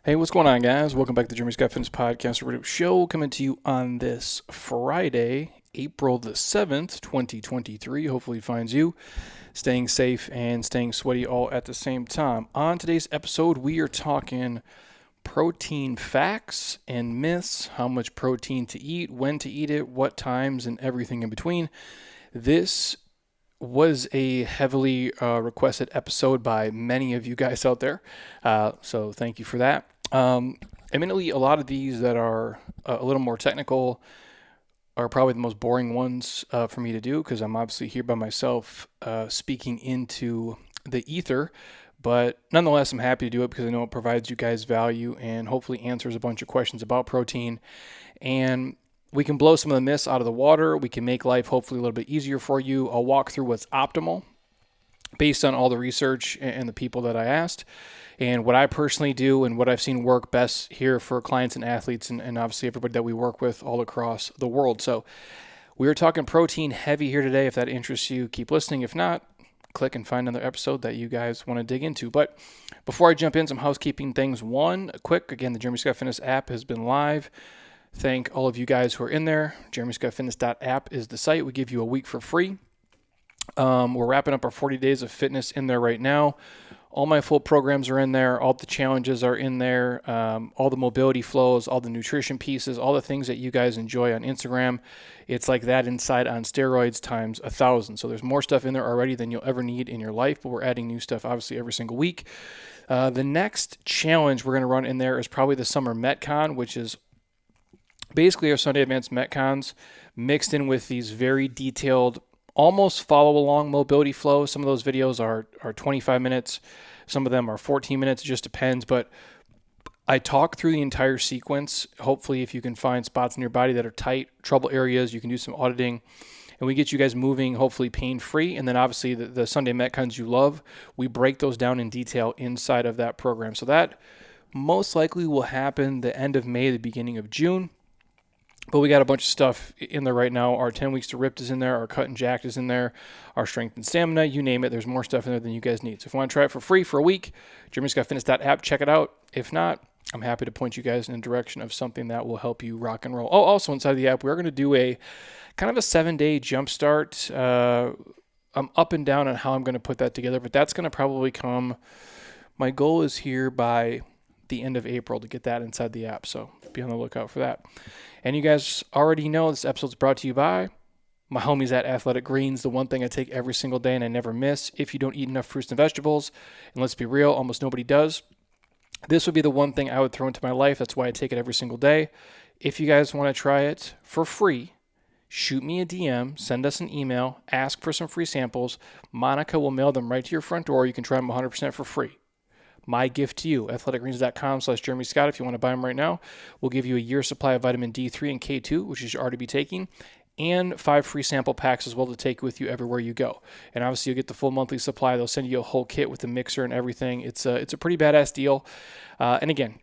Hey, what's going on, guys? Welcome back to the Jeremy Scott Fitness Podcast Radio Show, coming to you on this Friday, April the 7th, 2023. Hopefully it finds you staying safe and staying sweaty all at the same time. On today's episode, we are talking protein facts and myths, how much protein to eat, when to eat it, what times, and everything in between. This was a heavily requested episode by many of you guys out there. So thank you for that. Admittedly, a lot of these that are a little more technical are probably the most boring ones for me to do because I'm obviously here by myself speaking into the ether. But nonetheless, I'm happy to do it because I know it provides you guys value and hopefully answers a bunch of questions about protein. And we can blow some of the myths out of the water. We can make life hopefully a little bit easier for you. I'll walk through what's optimal based on all the research and the people that I asked and what I personally do and what I've seen work best here for clients and athletes and obviously everybody that we work with all across the world. So we are talking protein heavy here today. If that interests you, keep listening. If not, click and find another episode that you guys want to dig into. But before I jump in, some housekeeping things. One, quick, again, the Jeremy Scott Fitness app has been live. Thank all of you guys who are in there. JeremyScottFitness.app is the site. We give you a week for free. We're wrapping up our 40 days of fitness in there right now. All my full programs are in there. All the challenges are in there. All the mobility flows, all the nutrition pieces, all the things that you guys enjoy on Instagram. It's like that inside on steroids times 1,000. So there's more stuff in there already than you'll ever need in your life, but we're adding new stuff obviously every single week. The next challenge we're going to run in there is probably the Summer Metcon, which is basically our Sunday Advanced Metcons mixed in with these very detailed, almost follow-along mobility flows. Some of those videos are 25 minutes. Some of them are 14 minutes. It just depends. But I talk through the entire sequence. Hopefully, if you can find spots in your body that are tight, trouble areas, you can do some auditing. And we get you guys moving, hopefully pain-free. And then obviously the Sunday Metcons you love, we break those down in detail inside of that program. So that most likely will happen the end of May, the beginning of June. But we got a bunch of stuff in there right now. Our 10 weeks to ripped is in there. Our cut and jacked is in there. Our strength and stamina, you name it. There's more stuff in there than you guys need. So if you want to try it for free for a week, JeremyScottFitness.app, check it out. If not, I'm happy to point you guys in the direction of something that will help you rock and roll. Oh, also inside the app, we're going to do a kind of a 7-day jump start. I'm up and down on how I'm going to put that together, but that's going to probably come. My goal is here by the end of April to get that inside the app. So be on the lookout for that. And you guys already know this episode's brought to you by my homies at Athletic Greens, the one thing I take every single day and I never miss. If you don't eat enough fruits and vegetables, and let's be real, almost nobody does, this would be the one thing I would throw into my life. That's why I take it every single day. If you guys want to try it for free, shoot me a DM, send us an email, ask for some free samples. Monica will mail them right to your front door. You can try them 100% for free. My gift to you, athleticgreens.com/Jeremy Scott. If you want to buy them right now, we'll give you a year's supply of vitamin D3 and K2, which you should already be taking, and 5 free sample packs as well to take with you everywhere you go. And obviously, you'll get the full monthly supply. They'll send you a whole kit with the mixer and everything. It's a pretty badass deal. And again,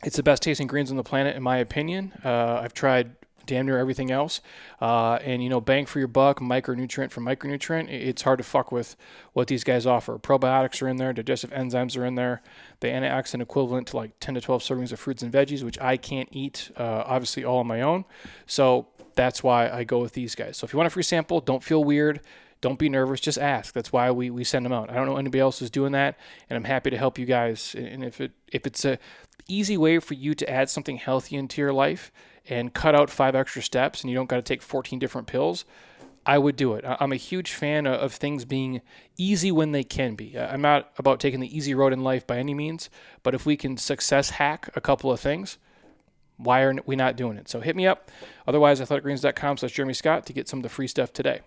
it's the best tasting greens on the planet, in my opinion. I've tried damn near everything else. And, bang for your buck, micronutrient for micronutrient. It's hard to fuck with what these guys offer. Probiotics are in there. Digestive enzymes are in there. The antioxidant equivalent to like 10 to 12 servings of fruits and veggies, which I can't eat, obviously, all on my own. So that's why I go with these guys. So if you want a free sample, don't feel weird. Don't be nervous. Just ask. That's why we send them out. I don't know anybody else is doing that, and I'm happy to help you guys. And if it's a easy way for you to add something healthy into your life and cut out 5 extra steps and you don't got to take 14 different pills, I would do it. I'm a huge fan of things being easy when they can be. I'm not about taking the easy road in life by any means, but if we can success hack a couple of things, why are we not doing it? So hit me up. Otherwise, athleticgreens.com/Jeremy Scott to get some of the free stuff today.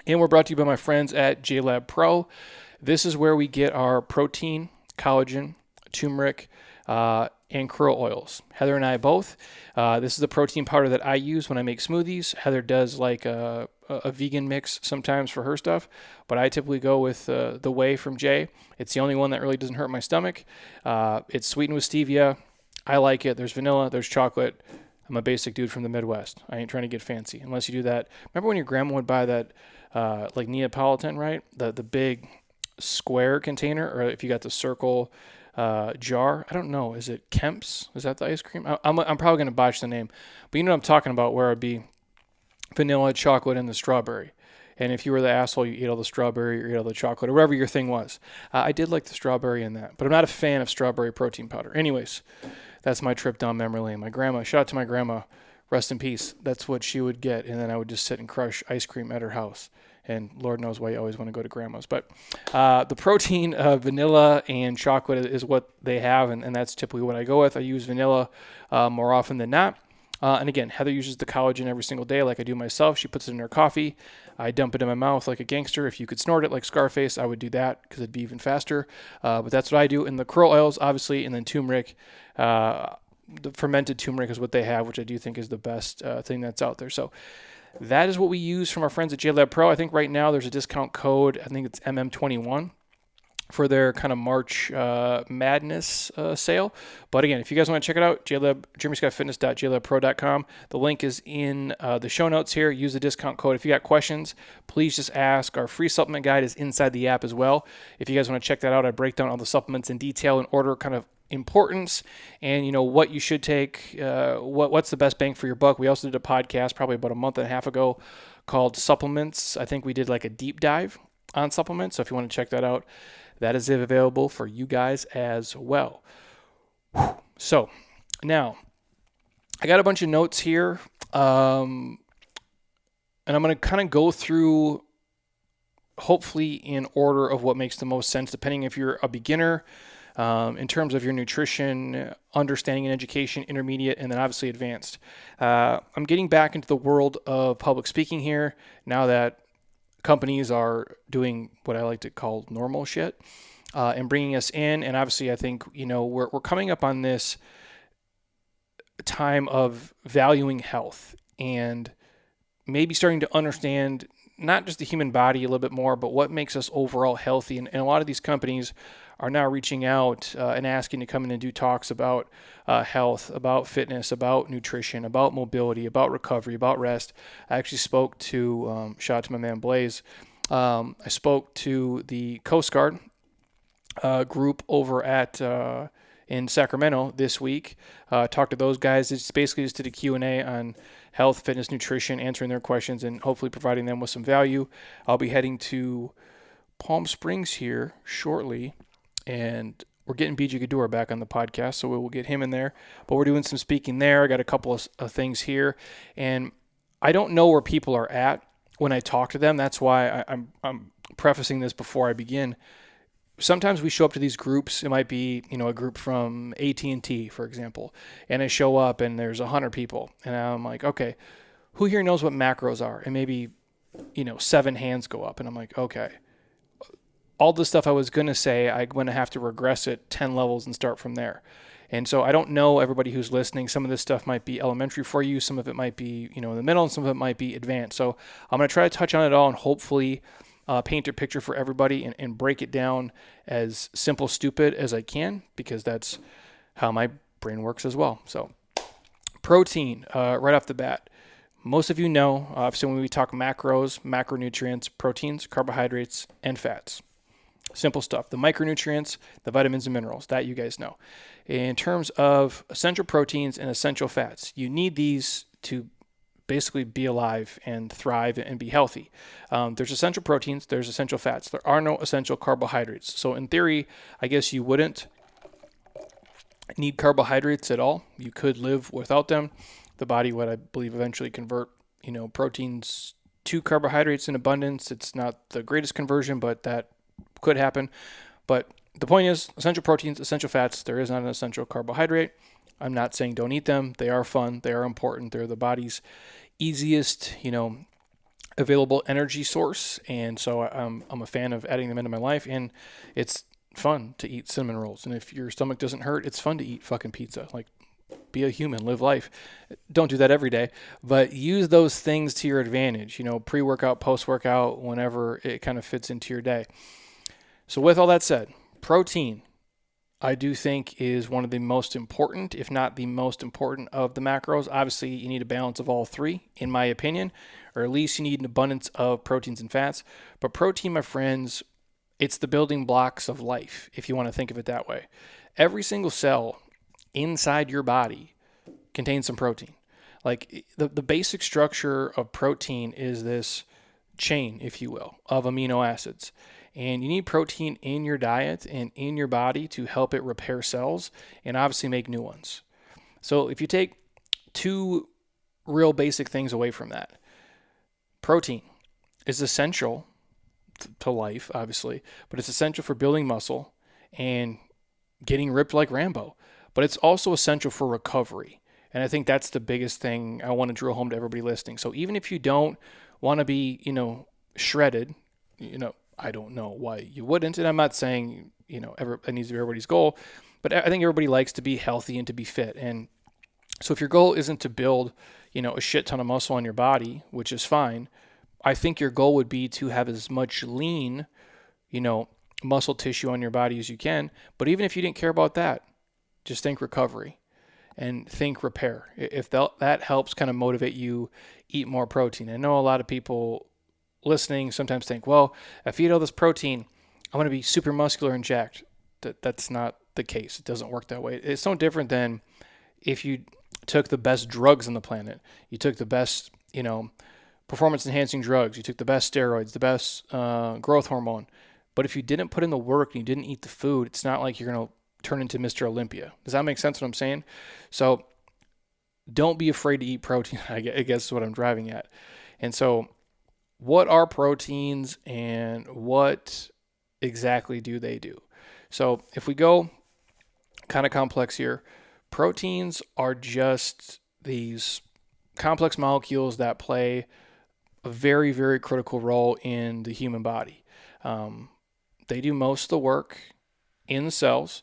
And we're brought to you by my friends at JLab Pro. This is where we get our protein, collagen, turmeric, and krill oils. Heather and I both. This is the protein powder that I use when I make smoothies. Heather does like a vegan mix sometimes for her stuff, but I typically go with the whey from Jay. It's the only one that really doesn't hurt my stomach. It's sweetened with stevia. I like it. There's vanilla. There's chocolate. I'm a basic dude from the Midwest. I ain't trying to get fancy unless you do that. Remember when your grandma would buy that like Neapolitan, right? The big square container, or if you got the circle jar. I don't know. Is it Kemp's? Is that the ice cream? I'm probably going to botch the name. But you know what I'm talking about, where it'd be vanilla, chocolate, and the strawberry. And if you were the asshole, you ate all the strawberry or ate all the chocolate, or whatever your thing was. I did like the strawberry in that, but I'm not a fan of strawberry protein powder. Anyways, that's my trip down memory lane. My grandma, shout out to my grandma, rest in peace. That's what she would get, and then I would just sit and crush ice cream at her house. And Lord knows why you always want to go to grandma's. But the protein, vanilla and chocolate is what they have, and that's typically what I go with. I use vanilla more often than not. And again, Heather uses the collagen every single day like I do myself. She puts it in her coffee. I dump it in my mouth like a gangster. If you could snort it like Scarface, I would do that because it'd be even faster. But that's what I do. And the krill oils, obviously, and then turmeric. The fermented turmeric is what they have, which I do think is the best thing that's out there. So that is what we use from our friends at JLab Pro. I think right now there's a discount code. I think it's MM21 for their kind of March Madness sale. But again, if you guys want to check it out, jeremyscottfitness.jlabpro.com. The link is in the show notes here. Use the discount code. If you got questions, please just ask. Our free supplement guide is inside the app as well. If you guys want to check that out, I break down all the supplements in detail and order kind of importance and what you should take, what's the best bang for your buck. We also did a podcast probably about a month and a half ago called Supplements. I think we did like a deep dive on supplements. So if you want to check that out, that is available for you guys as well. So now I got a bunch of notes here, and I'm going to kind of go through hopefully in order of what makes the most sense, depending if you're a beginner in terms of your nutrition, understanding and education, intermediate, and then obviously advanced. I'm getting back into the world of public speaking here now that companies are doing what I like to call normal shit and bringing us in. And obviously, I think, we're coming up on this time of valuing health and maybe starting to understand not just the human body a little bit more, but what makes us overall healthy. And a lot of these companies are now reaching out and asking to come in and do talks about health, about fitness, about nutrition, about mobility, about recovery, about rest. I actually spoke to, shout out to my man Blaze, I spoke to the Coast Guard group over at in Sacramento this week. Talked to those guys. It's basically just did a Q&A on health, fitness, nutrition, answering their questions, and hopefully providing them with some value. I'll be heading to Palm Springs here shortly, and we're getting BJ Gaddour back on the podcast, so we'll get him in there. But we're doing some speaking there. I got a couple of things here, and I don't know where people are at when I talk to them. That's why I'm prefacing this before I begin. Sometimes we show up to these groups. It might be, a group from AT&T, for example, and I show up and there's 100 people, and I'm like, okay, who here knows what macros are? And maybe, 7 hands go up, and I'm like, okay. All the stuff I was going to say, I'm going to have to regress it 10 levels and start from there. And so I don't know everybody who's listening. Some of this stuff might be elementary for you. Some of it might be, in the middle, and some of it might be advanced. So I'm going to try to touch on it all and hopefully paint a picture for everybody and break it down as simple, stupid as I can, because that's how my brain works as well. So protein, right off the bat. Most of you know, so when we talk macros, macronutrients, proteins, carbohydrates, and fats. Simple stuff. The micronutrients, the vitamins and minerals, that you guys know. In terms of essential proteins and essential fats, you need these to basically be alive and thrive and be healthy. There's essential proteins, there's essential fats. There are no essential carbohydrates. So in theory, I guess you wouldn't need carbohydrates at all. You could live without them. The body would, I believe, eventually convert, proteins to carbohydrates in abundance. It's not the greatest conversion, but that could happen. But the point is, essential proteins, essential fats, there is not an essential carbohydrate. I'm not saying don't eat them. They are fun. They are important. They're the body's easiest, available energy source. And so I'm a fan of adding them into my life. And it's fun to eat cinnamon rolls. And if your stomach doesn't hurt, it's fun to eat fucking pizza. Like, be a human, live life. Don't do that every day, but use those things to your advantage, pre-workout, post-workout, whenever it kind of fits into your day. So with all that said, protein, I do think is one of the most important, if not the most important of the macros. Obviously, you need a balance of all three, in my opinion, or at least you need an abundance of proteins and fats. But protein, my friends, It's the building blocks of life, if you want to think of it that way. Every single cell inside your body contains some protein. Like the basic structure of protein is this chain, if you will, of amino acids. And you need protein in your diet and in your body to help it repair cells and obviously make new ones. So if you take two real basic things away from that, protein is essential to life, obviously, but it's essential for building muscle and getting ripped like Rambo. But it's also essential for recovery. And I think that's the biggest thing I want to drill home to everybody listening. So even if you don't want to be, shredded, I don't know why you wouldn't. And I'm not saying, it needs to be everybody's goal, but I think everybody likes to be healthy and to be fit. And so if your goal isn't to build, a shit ton of muscle on your body, which is fine, I think your goal would be to have as much lean, muscle tissue on your body as you can. But even if you didn't care about that, just think recovery and think repair. If that helps kind of motivate you, eat more protein. I know a lot of people listening sometimes think, well, if I eat all this protein, I'm going to be super muscular and jacked. That's not the case. It doesn't work that way. It's no different than if you took the best drugs on the planet. You took the best, performance enhancing drugs. You took the best steroids, the best growth hormone. But if you didn't put in the work and you didn't eat the food, it's not like you're going to turn into Mr. Olympia. Does that make sense what I'm saying? So don't be afraid to eat protein, I guess is what I'm driving at. And so what are proteins and what exactly do they do? So if we go kind of complex here, proteins are just these complex molecules that play a very, very critical role in the human body. They do most of the work in the cells,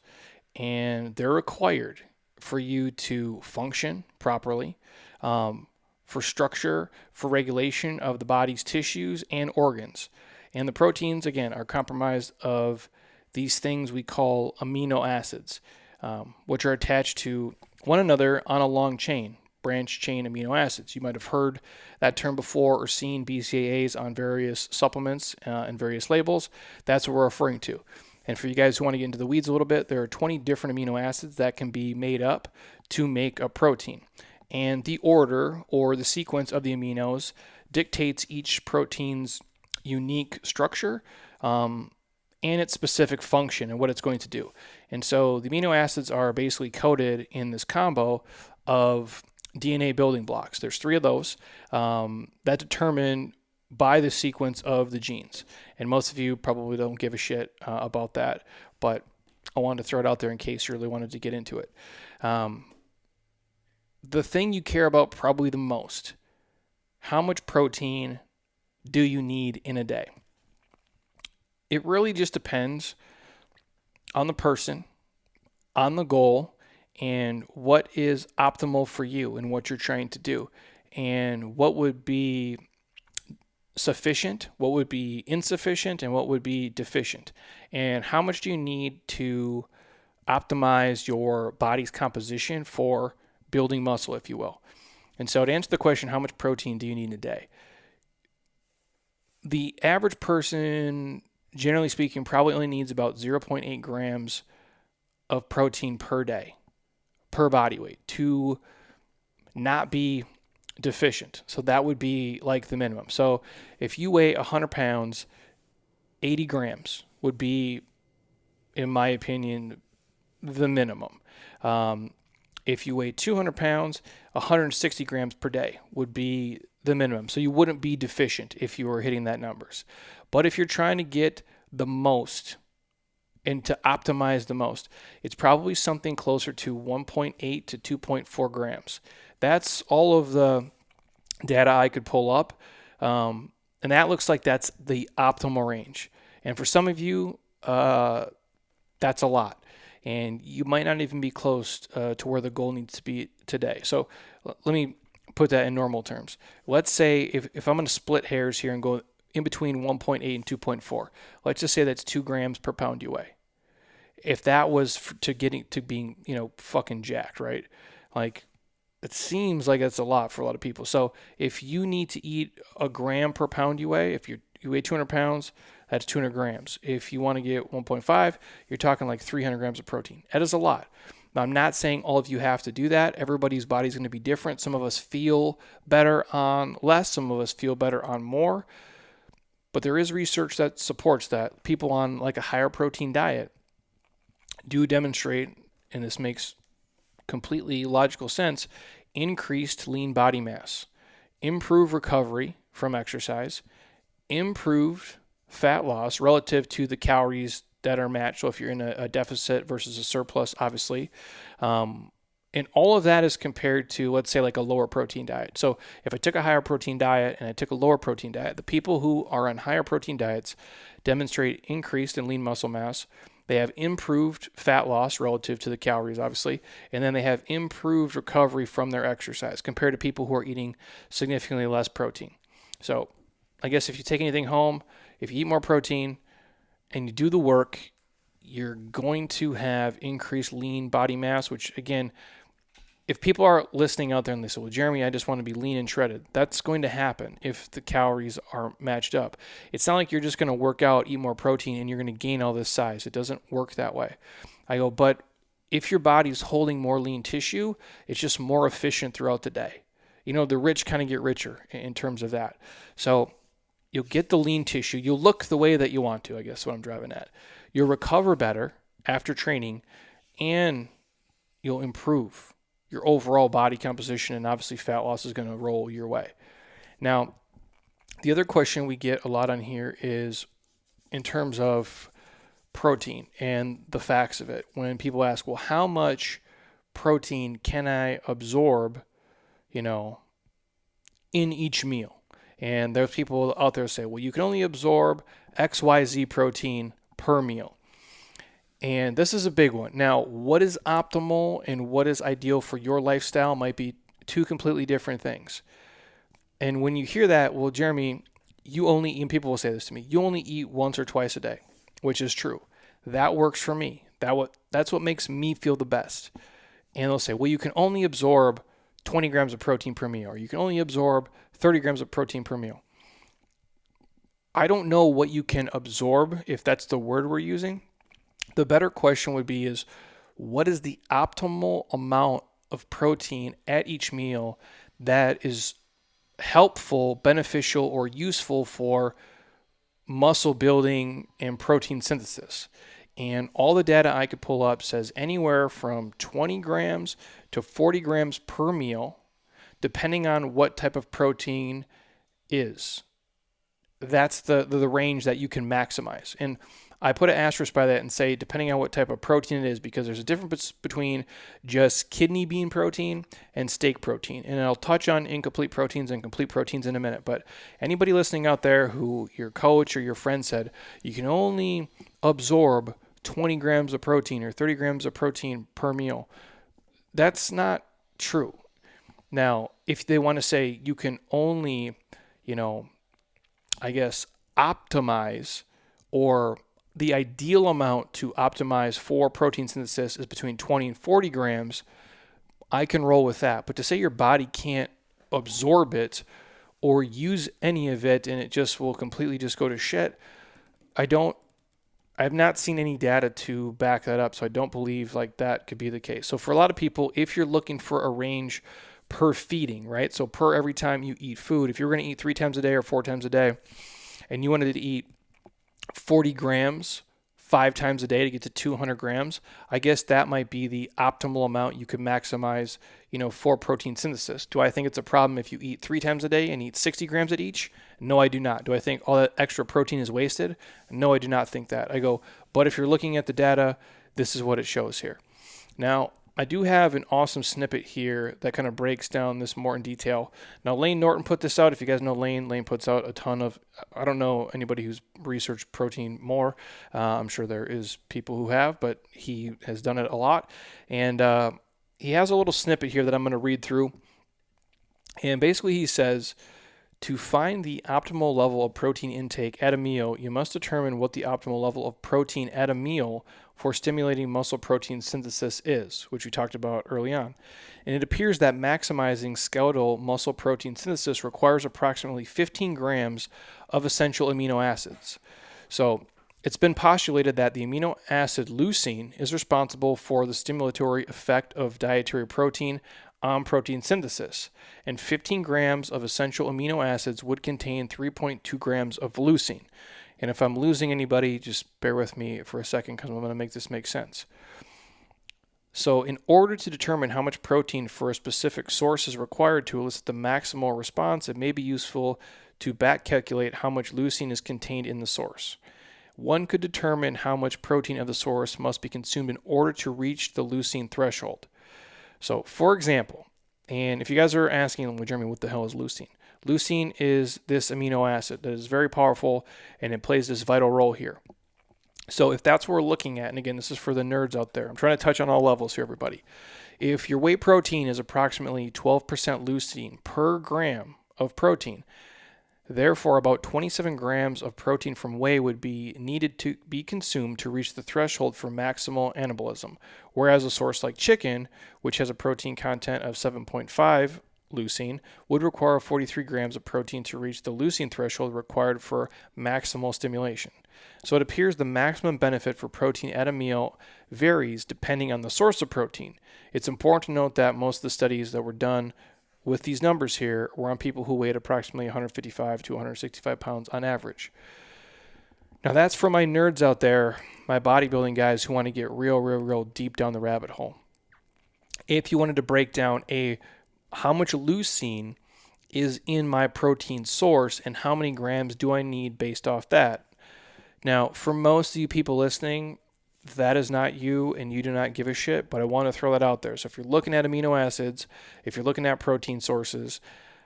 and they're required for you to function properly, for structure, for regulation of the body's tissues and organs. And the proteins, again, are comprised of these things we call amino acids, which are attached to one another on a long chain, branch chain amino acids. You might have heard that term before or seen BCAAs on various supplements and various labels. That's what we're referring to. And for you guys who want to get into the weeds a little bit, there are 20 different amino acids that can be made up to make a protein. And the order or the sequence of the aminos dictates each protein's unique structure and its specific function and what it's going to do. And so the amino acids are basically coded in this combo of DNA building blocks. There's 3 of those that determine by the sequence of the genes. And most of you probably don't give a shit about that, but I wanted to throw it out there in case you really wanted to get into it. The thing you care about probably the most, how much protein do you need in a day? It really just depends on the person, on the goal, and what is optimal for you and what you're trying to do, and what would be sufficient, what would be insufficient, and what would be deficient, and how much do you need to optimize your body's composition for building muscle, if you will. And so to answer the question, how much protein do you need in a day? The average person, generally speaking, probably only needs about 0.8 grams of protein per day, per body weight, to not be deficient. So that would be like the minimum. So if you weigh 100 pounds, 80 grams would be, in my opinion, the minimum. If you weigh 200 pounds, 160 grams per day would be the minimum. So you wouldn't be deficient if you were hitting that numbers. But if you're trying to get the most and to optimize the most, it's probably something closer to 1.8 to 2.4 grams. That's all of the data I could pull up. And that looks like that's the optimal range. And for some of you, that's a lot. And you might not even be close to where the goal needs to be today. So let me put that in normal terms. Let's say if I'm going to split hairs here and go in between 1.8 and 2.4, let's just say that's 2 grams per pound you weigh. If that was to getting to being, fucking jacked, right? Like, it seems like that's a lot for a lot of people. So if you need to eat a gram per pound you weigh, you weigh 200 pounds, that's 200 grams. If you want to get 1.5, you're talking like 300 grams of protein. That is a lot. Now, I'm not saying all of you have to do that. Everybody's body's going to be different. Some of us feel better on less. Some of us feel better on more. But there is research that supports that. People on like a higher protein diet do demonstrate, and this makes completely logical sense, increased lean body mass, improved recovery from exercise, improved fat loss relative to the calories that are matched. So if you're in a deficit versus a surplus, obviously. And all of that is compared to, let's say, like a lower protein diet. So if I took a higher protein diet and I took a lower protein diet, the people who are on higher protein diets demonstrate increased in lean muscle mass. They have improved fat loss relative to the calories, obviously, and then they have improved recovery from their exercise compared to people who are eating significantly less protein. So I guess if you take anything home, if you eat more protein and you do the work, you're going to have increased lean body mass, which again, if people are listening out there and they say, well, Jeremy, I just want to be lean and shredded, that's going to happen if the calories are matched up. It's not like you're just going to work out, eat more protein, and you're going to gain all this size. It doesn't work that way. I go, but if your body's holding more lean tissue, it's just more efficient throughout the day. You know, the rich kind of get richer in terms of that. So you'll get the lean tissue. You'll look the way that you want to, I guess, what I'm driving at. You'll recover better after training, and you'll improve your overall body composition, and obviously fat loss is going to roll your way. Now, the other question we get a lot on here is in terms of protein and the facts of it. When people ask, well, how much protein can I absorb, in each meal? And there's people out there who say, well, you can only absorb XYZ protein per meal. And this is a big one. Now, what is optimal and what is ideal for your lifestyle might be two completely different things. And when you hear that, well, Jeremy, you only eat, and people will say this to me, you only eat once or twice a day, which is true. That works for me. That's what makes me feel the best. And they'll say, well, you can only absorb 20 grams of protein per meal, or you can only absorb 30 grams of protein per meal. I don't know what you can absorb, if that's the word we're using. The better question would be is, what is the optimal amount of protein at each meal that is helpful, beneficial, or useful for muscle building and protein synthesis? And all the data I could pull up says anywhere from 20 grams to 40 grams per meal, depending on what type of protein is. That's the range that you can maximize. And I put an asterisk by that and say, depending on what type of protein it is, because there's a difference between just kidney bean protein and steak protein. And I'll touch on incomplete proteins and complete proteins in a minute. But anybody listening out there who your coach or your friend said, you can only absorb 20 grams of protein or 30 grams of protein per meal, that's not true. Now, if they want to say you can only, optimize, or the ideal amount to optimize for protein synthesis is between 20 and 40 grams, I can roll with that. But to say your body can't absorb it or use any of it and it just will completely just go to shit, I've not seen any data to back that up, so I don't believe like that could be the case. So for a lot of people, if you're looking for a range per feeding, right? So per every time you eat food, if you're going to eat 3 times a day or 4 times a day, and you wanted to eat 40 grams 5 times a day to get to 200 grams, I guess that might be the optimal amount you could maximize, for protein synthesis. Do I think it's a problem if you eat 3 times a day and eat 60 grams at each? No, I do not. Do I think all that extra protein is wasted? No, I do not think that. I go, but if you're looking at the data, this is what it shows here. Now, I do have an awesome snippet here that kind of breaks down this more in detail. Now, Lane Norton put this out. If you guys know Lane puts out a ton of, I don't know anybody who's researched protein more. I'm sure there is people who have, but he has done it a lot. And he has a little snippet here that I'm going to read through. And basically he says, to find the optimal level of protein intake at a meal, you must determine what the optimal level of protein at a meal for stimulating muscle protein synthesis is, which we talked about early on. And it appears that maximizing skeletal muscle protein synthesis requires approximately 15 grams of essential amino acids. So it's been postulated that the amino acid leucine is responsible for the stimulatory effect of dietary protein on protein synthesis, and 15 grams of essential amino acids would contain 3.2 grams of leucine. And if I'm losing anybody, just bear with me for a second because I'm going to make this make sense. So in order to determine how much protein for a specific source is required to elicit the maximal response, it may be useful to back calculate how much leucine is contained in the source. One could determine how much protein of the source must be consumed in order to reach the leucine threshold. So, for example, and if you guys are asking, well, Jeremy, what the hell is leucine? Leucine is this amino acid that is very powerful, and it plays this vital role here. So if that's what we're looking at, and again, this is for the nerds out there. I'm trying to touch on all levels here, everybody. If your whey protein is approximately 12% leucine per gram of protein, therefore, about 27 grams of protein from whey would be needed to be consumed to reach the threshold for maximal anabolism, whereas a source like chicken, which has a protein content of 7.5 leucine, would require 43 grams of protein to reach the leucine threshold required for maximal stimulation. So it appears the maximum benefit for protein at a meal varies depending on the source of protein. It's important to note that most of the studies that were done with these numbers here were on people who weighed approximately 155 to 165 pounds on average. Now that's for my nerds out there, my bodybuilding guys who want to get real deep down the rabbit hole. If you wanted to break down how much leucine is in my protein source and how many grams do I need based off that. Now, for most of you people listening, that is not you and you do not give a shit, but I want to throw that out there. So if you're looking at amino acids, if you're looking at protein sources,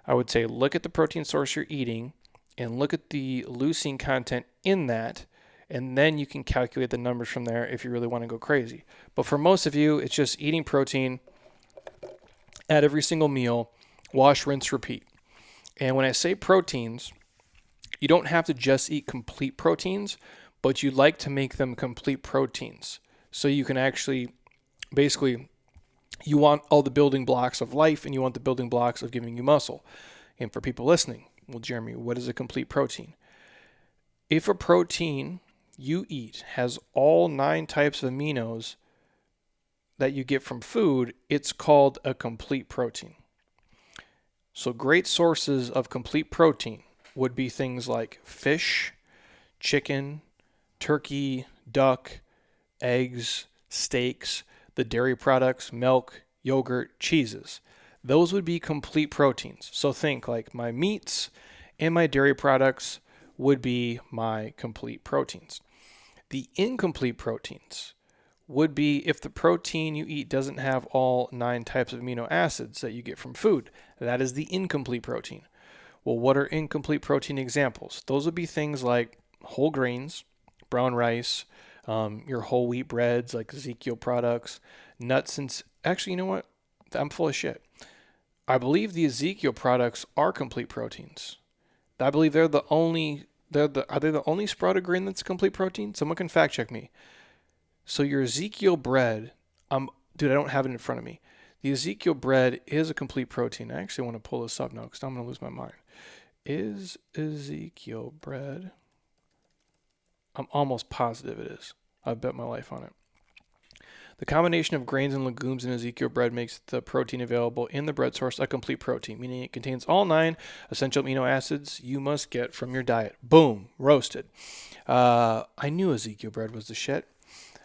I would say look at the protein source you're eating and look at the leucine content in that, and then you can calculate the numbers from there if you really want to go crazy. But for most of you, it's just eating protein at every single meal, wash, rinse, repeat. And when I say proteins, you don't have to just eat complete proteins, but you'd like to make them complete proteins. So you can actually, basically, you want all the building blocks of life and you want the building blocks of giving you muscle. And for people listening, well, Jeremy, what is a complete protein? If a protein you eat has all 9 types of aminos that you get from food, it's called a complete protein. So great sources of complete protein would be things like fish, chicken, turkey, duck, eggs, steaks, the dairy products, milk, yogurt, cheeses. Those would be complete proteins. So think like my meats and my dairy products would be my complete proteins. The incomplete proteins would be if the protein you eat doesn't have all 9 types of amino acids that you get from food. That is the incomplete protein. Well, what are incomplete protein examples? Those would be things like whole grains, brown rice, your whole wheat breads like Ezekiel products, nuts, and actually, you know what? I'm full of shit. I believe the Ezekiel products are complete proteins. I believe are they the only sprouted grain that's complete protein? Someone can fact check me. So your Ezekiel bread, dude, I don't have it in front of me. The Ezekiel bread is a complete protein. I actually want to pull this up now because I'm going to lose my mind. Is Ezekiel bread? I'm almost positive it is. I bet my life on it. The combination of grains and legumes in Ezekiel bread makes the protein available in the bread source a complete protein, meaning it contains all 9 essential amino acids you must get from your diet. Boom, roasted. I knew Ezekiel bread was the shit.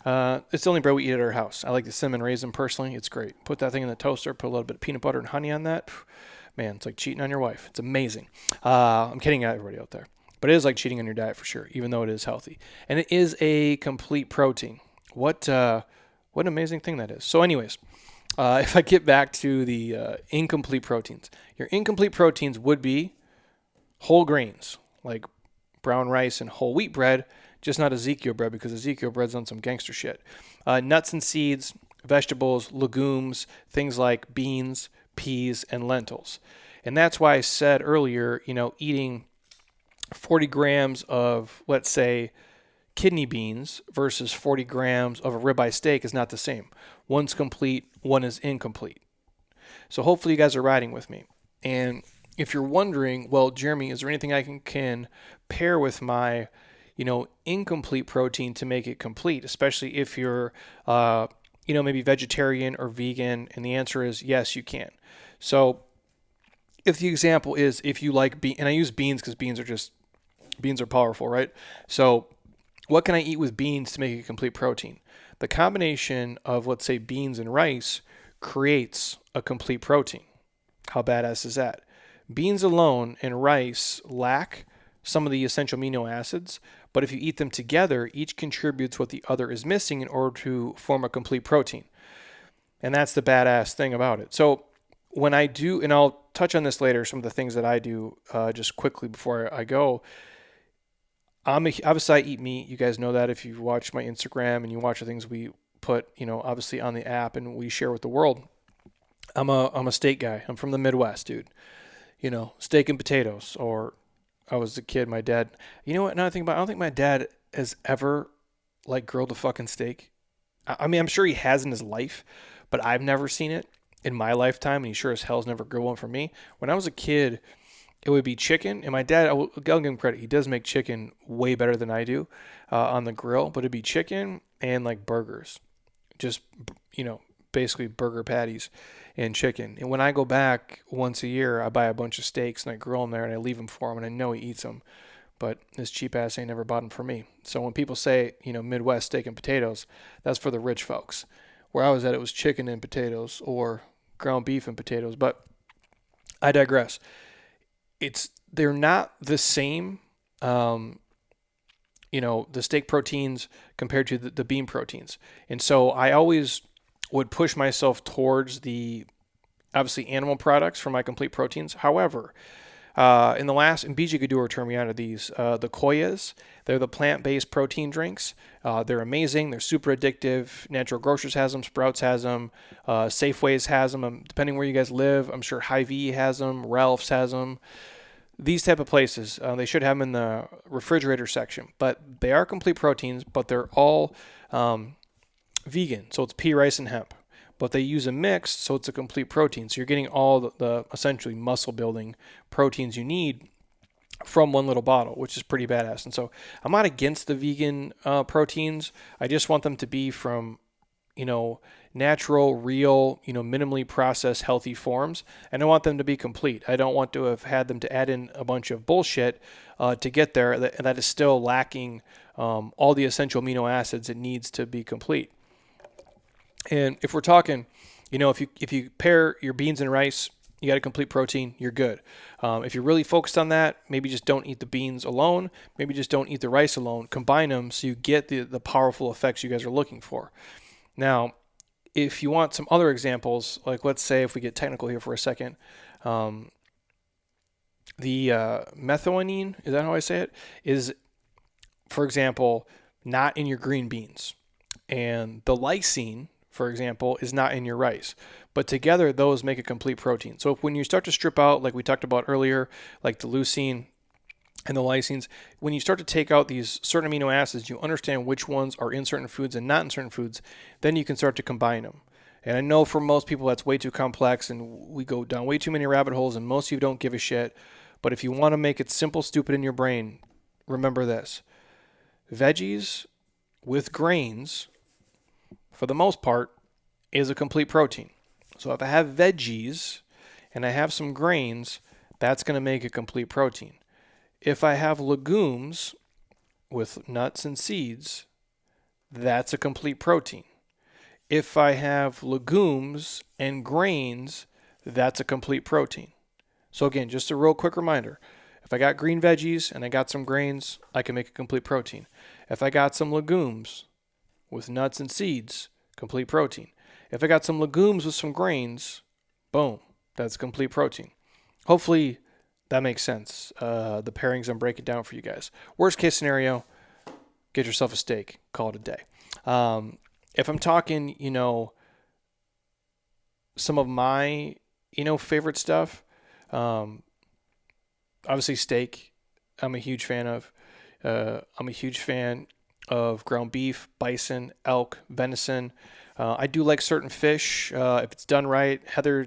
It's the only bread we eat at our house. I like the cinnamon raisin personally. It's great. Put that thing in the toaster, put a little bit of peanut butter and honey on that. Man, it's like cheating on your wife. It's amazing. I'm kidding everybody out there. But it is like cheating on your diet for sure, even though it is healthy. And it is a complete protein. What an amazing thing that is. So anyways, if I get back to the incomplete proteins. Your incomplete proteins would be whole grains, like brown rice and whole wheat bread, just not Ezekiel bread because Ezekiel bread's on some gangster shit. Nuts and seeds, vegetables, legumes, things like beans, peas, and lentils. And that's why I said earlier, eating 40 grams of, let's say, kidney beans versus 40 grams of a ribeye steak is not the same. One's complete, one is incomplete. So hopefully you guys are riding with me. And if you're wondering, well, Jeremy, is there anything I can pair with my, incomplete protein to make it complete, especially if you're, maybe vegetarian or vegan? And the answer is yes, you can. So if the example is if you like beans, and I use beans because beans are powerful, right? So what can I eat with beans to make a complete protein? The combination of, let's say, beans and rice creates a complete protein. How badass is that? Beans alone and rice lack some of the essential amino acids, but if you eat them together, each contributes what the other is missing in order to form a complete protein. And that's the badass thing about it. So when I do, and I'll touch on this later, some of the things that I do just quickly before I go. Obviously, I eat meat. You guys know that if you watch my Instagram and you watch the things we put, obviously on the app and we share with the world. I'm a steak guy. I'm from the Midwest, dude. Steak and potatoes. Or I was a kid, my dad. You know what? Now I think about it, I don't think my dad has ever grilled a fucking steak. I mean, I'm sure he has in his life, but I've never seen it in my lifetime, and he sure as hell's never grilled one for me. When I was a kid, it would be chicken, and my dad, I'll give him credit, he does make chicken way better than I do on the grill, but it'd be chicken and burgers. Just, basically burger patties and chicken. And when I go back once a year, I buy a bunch of steaks and I grill them there and I leave them for him, and I know he eats them. But this cheap ass ain't never bought them for me. So when people say, Midwest steak and potatoes, that's for the rich folks. Where I was at, it was chicken and potatoes or ground beef and potatoes. But I digress. They're not the same, the steak proteins compared to the bean proteins. And so I always would push myself towards the, obviously, animal products for my complete proteins. However, and BJ could do a term me out of these, the Koyas, they're the plant-based protein drinks. They're amazing. They're super addictive. Natural Grocers has them. Sprouts has them. Safeways has them. Depending where you guys live, I'm sure Hy-Vee has them. Ralph's has them. These type of places, they should have them in the refrigerator section. But they are complete proteins, but they're all vegan. So it's pea, rice, and hemp. But they use a mix, so it's a complete protein. So you're getting all the essentially muscle-building proteins you need from one little bottle, which is pretty badass. And so I'm not against the vegan proteins. I just want them to be from, natural, real, minimally processed, healthy forms. And I want them to be complete. I don't want to have had them to add in a bunch of bullshit to get there that is still lacking all the essential amino acids it needs to be complete. And if we're talking, if you pair your beans and rice, you got a complete protein, you're good. If you're really focused on that, maybe just don't eat the beans alone. Maybe just don't eat the rice alone. Combine them so you get the powerful effects you guys are looking for. Now, if you want some other examples, let's say if we get technical here for a second, the methionine, is that how I say it, is, for example, not in your green beans. And the lysine, for example, is not in your rice. But together, those make a complete protein. So when you start to strip out, like we talked about earlier, like the leucine and the lysines, when you start to take out these certain amino acids, you understand which ones are in certain foods and not in certain foods, then you can start to combine them. And I know for most people that's way too complex and we go down way too many rabbit holes and most of you don't give a shit. But if you want to make it simple, stupid in your brain, remember this. Veggies with grains, for the most part, is a complete protein. So if I have veggies and I have some grains, that's going to make a complete protein. If I have legumes with nuts and seeds, that's a complete protein. If I have legumes and grains, that's a complete protein. So again, just a real quick reminder. If I got green veggies and I got some grains, I can make a complete protein. If I got some legumes with nuts and seeds, complete protein. If I got some legumes with some grains, boom, that's complete protein. Hopefully that makes sense. The pairings I'm breaking down for you guys. Worst case scenario, get yourself a steak, call it a day. If I'm talking, some of my, favorite stuff, obviously steak, I'm a huge fan of. I'm a huge fan of ground beef, bison, elk, venison. I do like certain fish. If it's done right, Heather,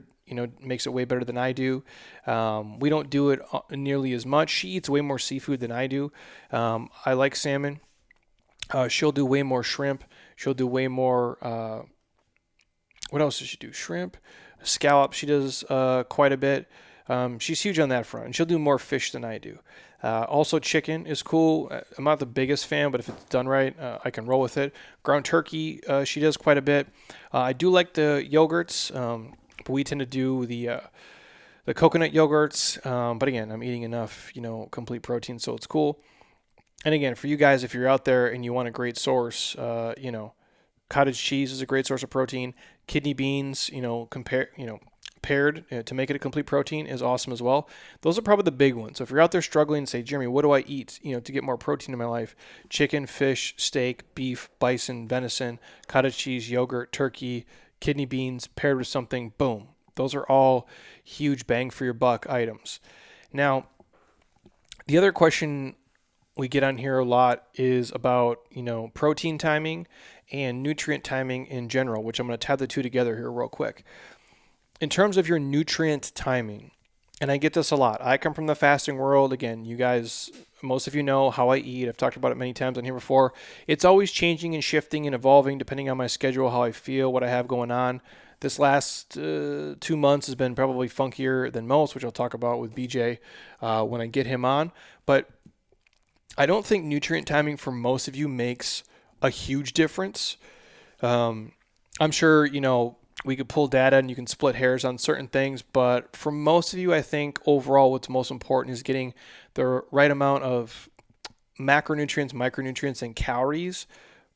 makes it way better than I do. We don't do it nearly as much. She eats way more seafood than I do. I like salmon. She'll do way more shrimp. She'll do way more. What else does she do? Shrimp, scallop. She does quite a bit. She's huge on that front, and she'll do more fish than I do. Also, chicken is cool. I'm not the biggest fan, but if it's done right, I can roll with it. Ground turkey, she does quite a bit. I do like the yogurts, but we tend to do the coconut yogurts. But again, I'm eating enough, complete protein, so it's cool. And again, for you guys, if you're out there and you want a great source, cottage cheese is a great source of protein. Kidney beans, paired to make it a complete protein is awesome as well. Those are probably the big ones. So if you're out there struggling and say, Jeremy, what do I eat, to get more protein in my life? Chicken, fish, steak, beef, bison, venison, cottage cheese, yogurt, turkey, kidney beans paired with something, boom. Those are all huge bang for your buck items. Now, the other question we get on here a lot is about, protein timing and nutrient timing in general, which I'm going to tie the two together here real quick. In terms of your nutrient timing, and I get this a lot. I come from the fasting world. Again, you guys, most of you know how I eat. I've talked about it many times on here before. It's always changing and shifting and evolving depending on my schedule, how I feel, what I have going on. This last 2 months has been probably funkier than most, which I'll talk about with BJ when I get him on. But I don't think nutrient timing for most of you makes a huge difference. I'm sure, we could pull data and you can split hairs on certain things, but for most of you, I think overall what's most important is getting the right amount of macronutrients, micronutrients, and calories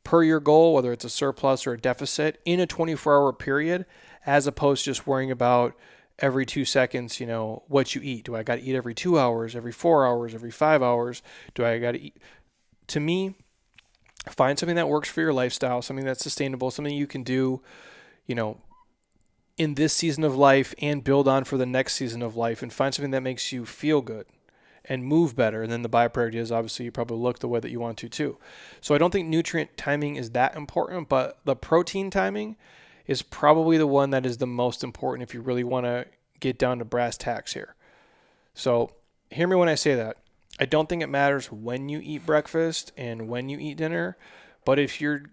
per your goal, whether it's a surplus or a deficit, in a 24-hour period, as opposed to just worrying about every 2 seconds, what you eat. Do I got to eat every 2 hours, every 4 hours, every 5 hours? Do I got to eat? To me, find something that works for your lifestyle, something that's sustainable, something you can do, in this season of life and build on for the next season of life, and find something that makes you feel good and move better. And then the byproduct is obviously you probably look the way that you want to too. So I don't think nutrient timing is that important, but the protein timing is probably the one that is the most important if you really want to get down to brass tacks here. So hear me when I say that. I don't think it matters when you eat breakfast and when you eat dinner, but if you're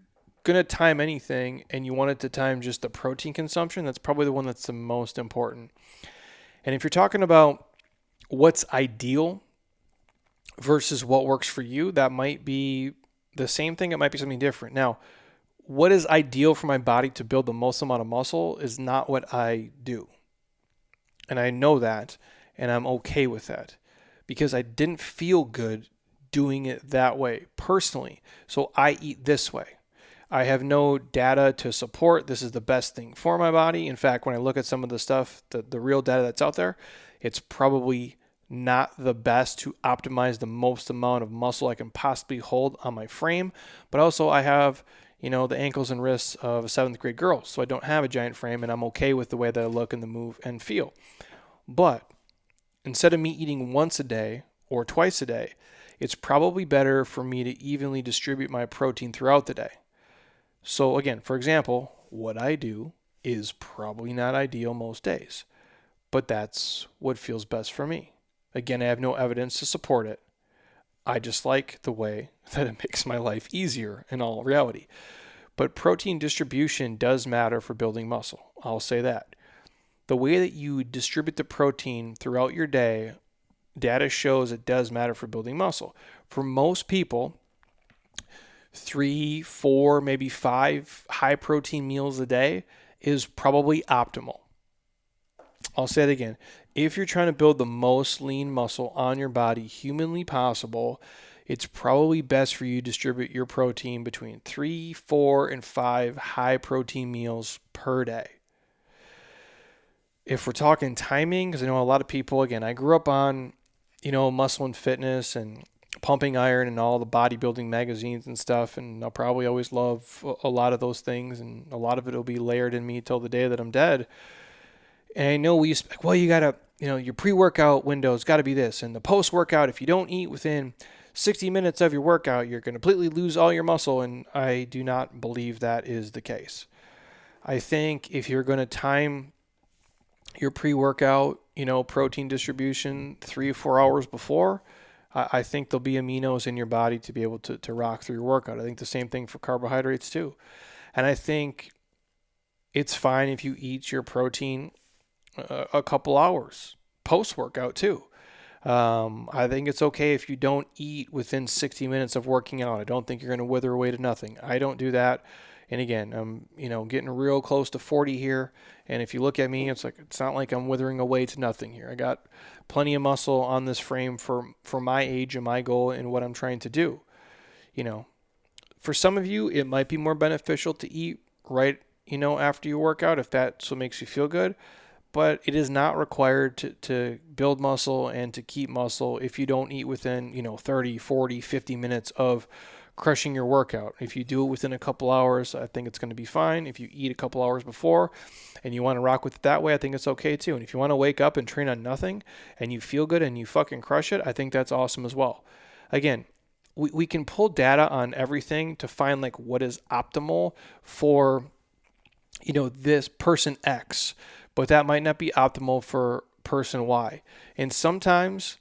going to time anything and you want it to time just the protein consumption, that's probably the one that's the most important. And if you're talking about what's ideal versus what works for you, that might be the same thing. It might be something different. Now, what is ideal for my body to build the most amount of muscle is not what I do. And I know that, and I'm okay with that because I didn't feel good doing it that way personally. So I eat this way. I have no data to support this is the best thing for my body. In fact, when I look at some of the stuff, the real data that's out there, it's probably not the best to optimize the most amount of muscle I can possibly hold on my frame. But also I have, the ankles and wrists of a 7th grade girl. So I don't have a giant frame and I'm okay with the way that I look and the move and feel. But instead of me eating once a day or twice a day, it's probably better for me to evenly distribute my protein throughout the day. So again, for example, what I do is probably not ideal most days, but that's what feels best for me. Again, I have no evidence to support it. I just like the way that it makes my life easier in all reality. But protein distribution does matter for building muscle. I'll say that. The way that you distribute the protein throughout your day, data shows it does matter for building muscle. For most people, 3, 4, maybe 5 high protein meals a day is probably optimal. I'll say it again. If you're trying to build the most lean muscle on your body humanly possible, it's probably best for you to distribute your protein between 3, 4, and 5 high protein meals per day. If we're talking timing, because I know a lot of people, again, I grew up on, muscle and fitness and pumping iron and all the bodybuilding magazines and stuff, and I'll probably always love a lot of those things, and a lot of it will be layered in me till the day that I'm dead. And I know we used to be like, well, you gotta, your pre-workout window's got to be this, and the post-workout, if you don't eat within 60 minutes of your workout, you're going to completely lose all your muscle. And I do not believe that is the case. I think if you're going to time your pre-workout, protein distribution 3 or 4 hours before, I think there'll be aminos in your body to be able to rock through your workout. I think the same thing for carbohydrates too. And I think it's fine if you eat your protein a couple hours post-workout too. I think it's okay if you don't eat within 60 minutes of working out. I don't think you're going to wither away to nothing. I don't do that. And again, I'm, getting real close to 40 here. And if you look at me, it's not like I'm withering away to nothing here. I got plenty of muscle on this frame for my age and my goal and what I'm trying to do. For some of you, it might be more beneficial to eat right, after you work out, if that's what makes you feel good. But it is not required to build muscle and to keep muscle if you don't eat within, 30, 40, 50 minutes of crushing your workout. If you do it within a couple hours, I think it's going to be fine. If you eat a couple hours before and you want to rock with it that way, I think it's okay too. And if you want to wake up and train on nothing and you feel good and you fucking crush it, I think that's awesome as well. Again, we can pull data on everything to find what is optimal for, this person X, but that might not be optimal for person Y. And sometimes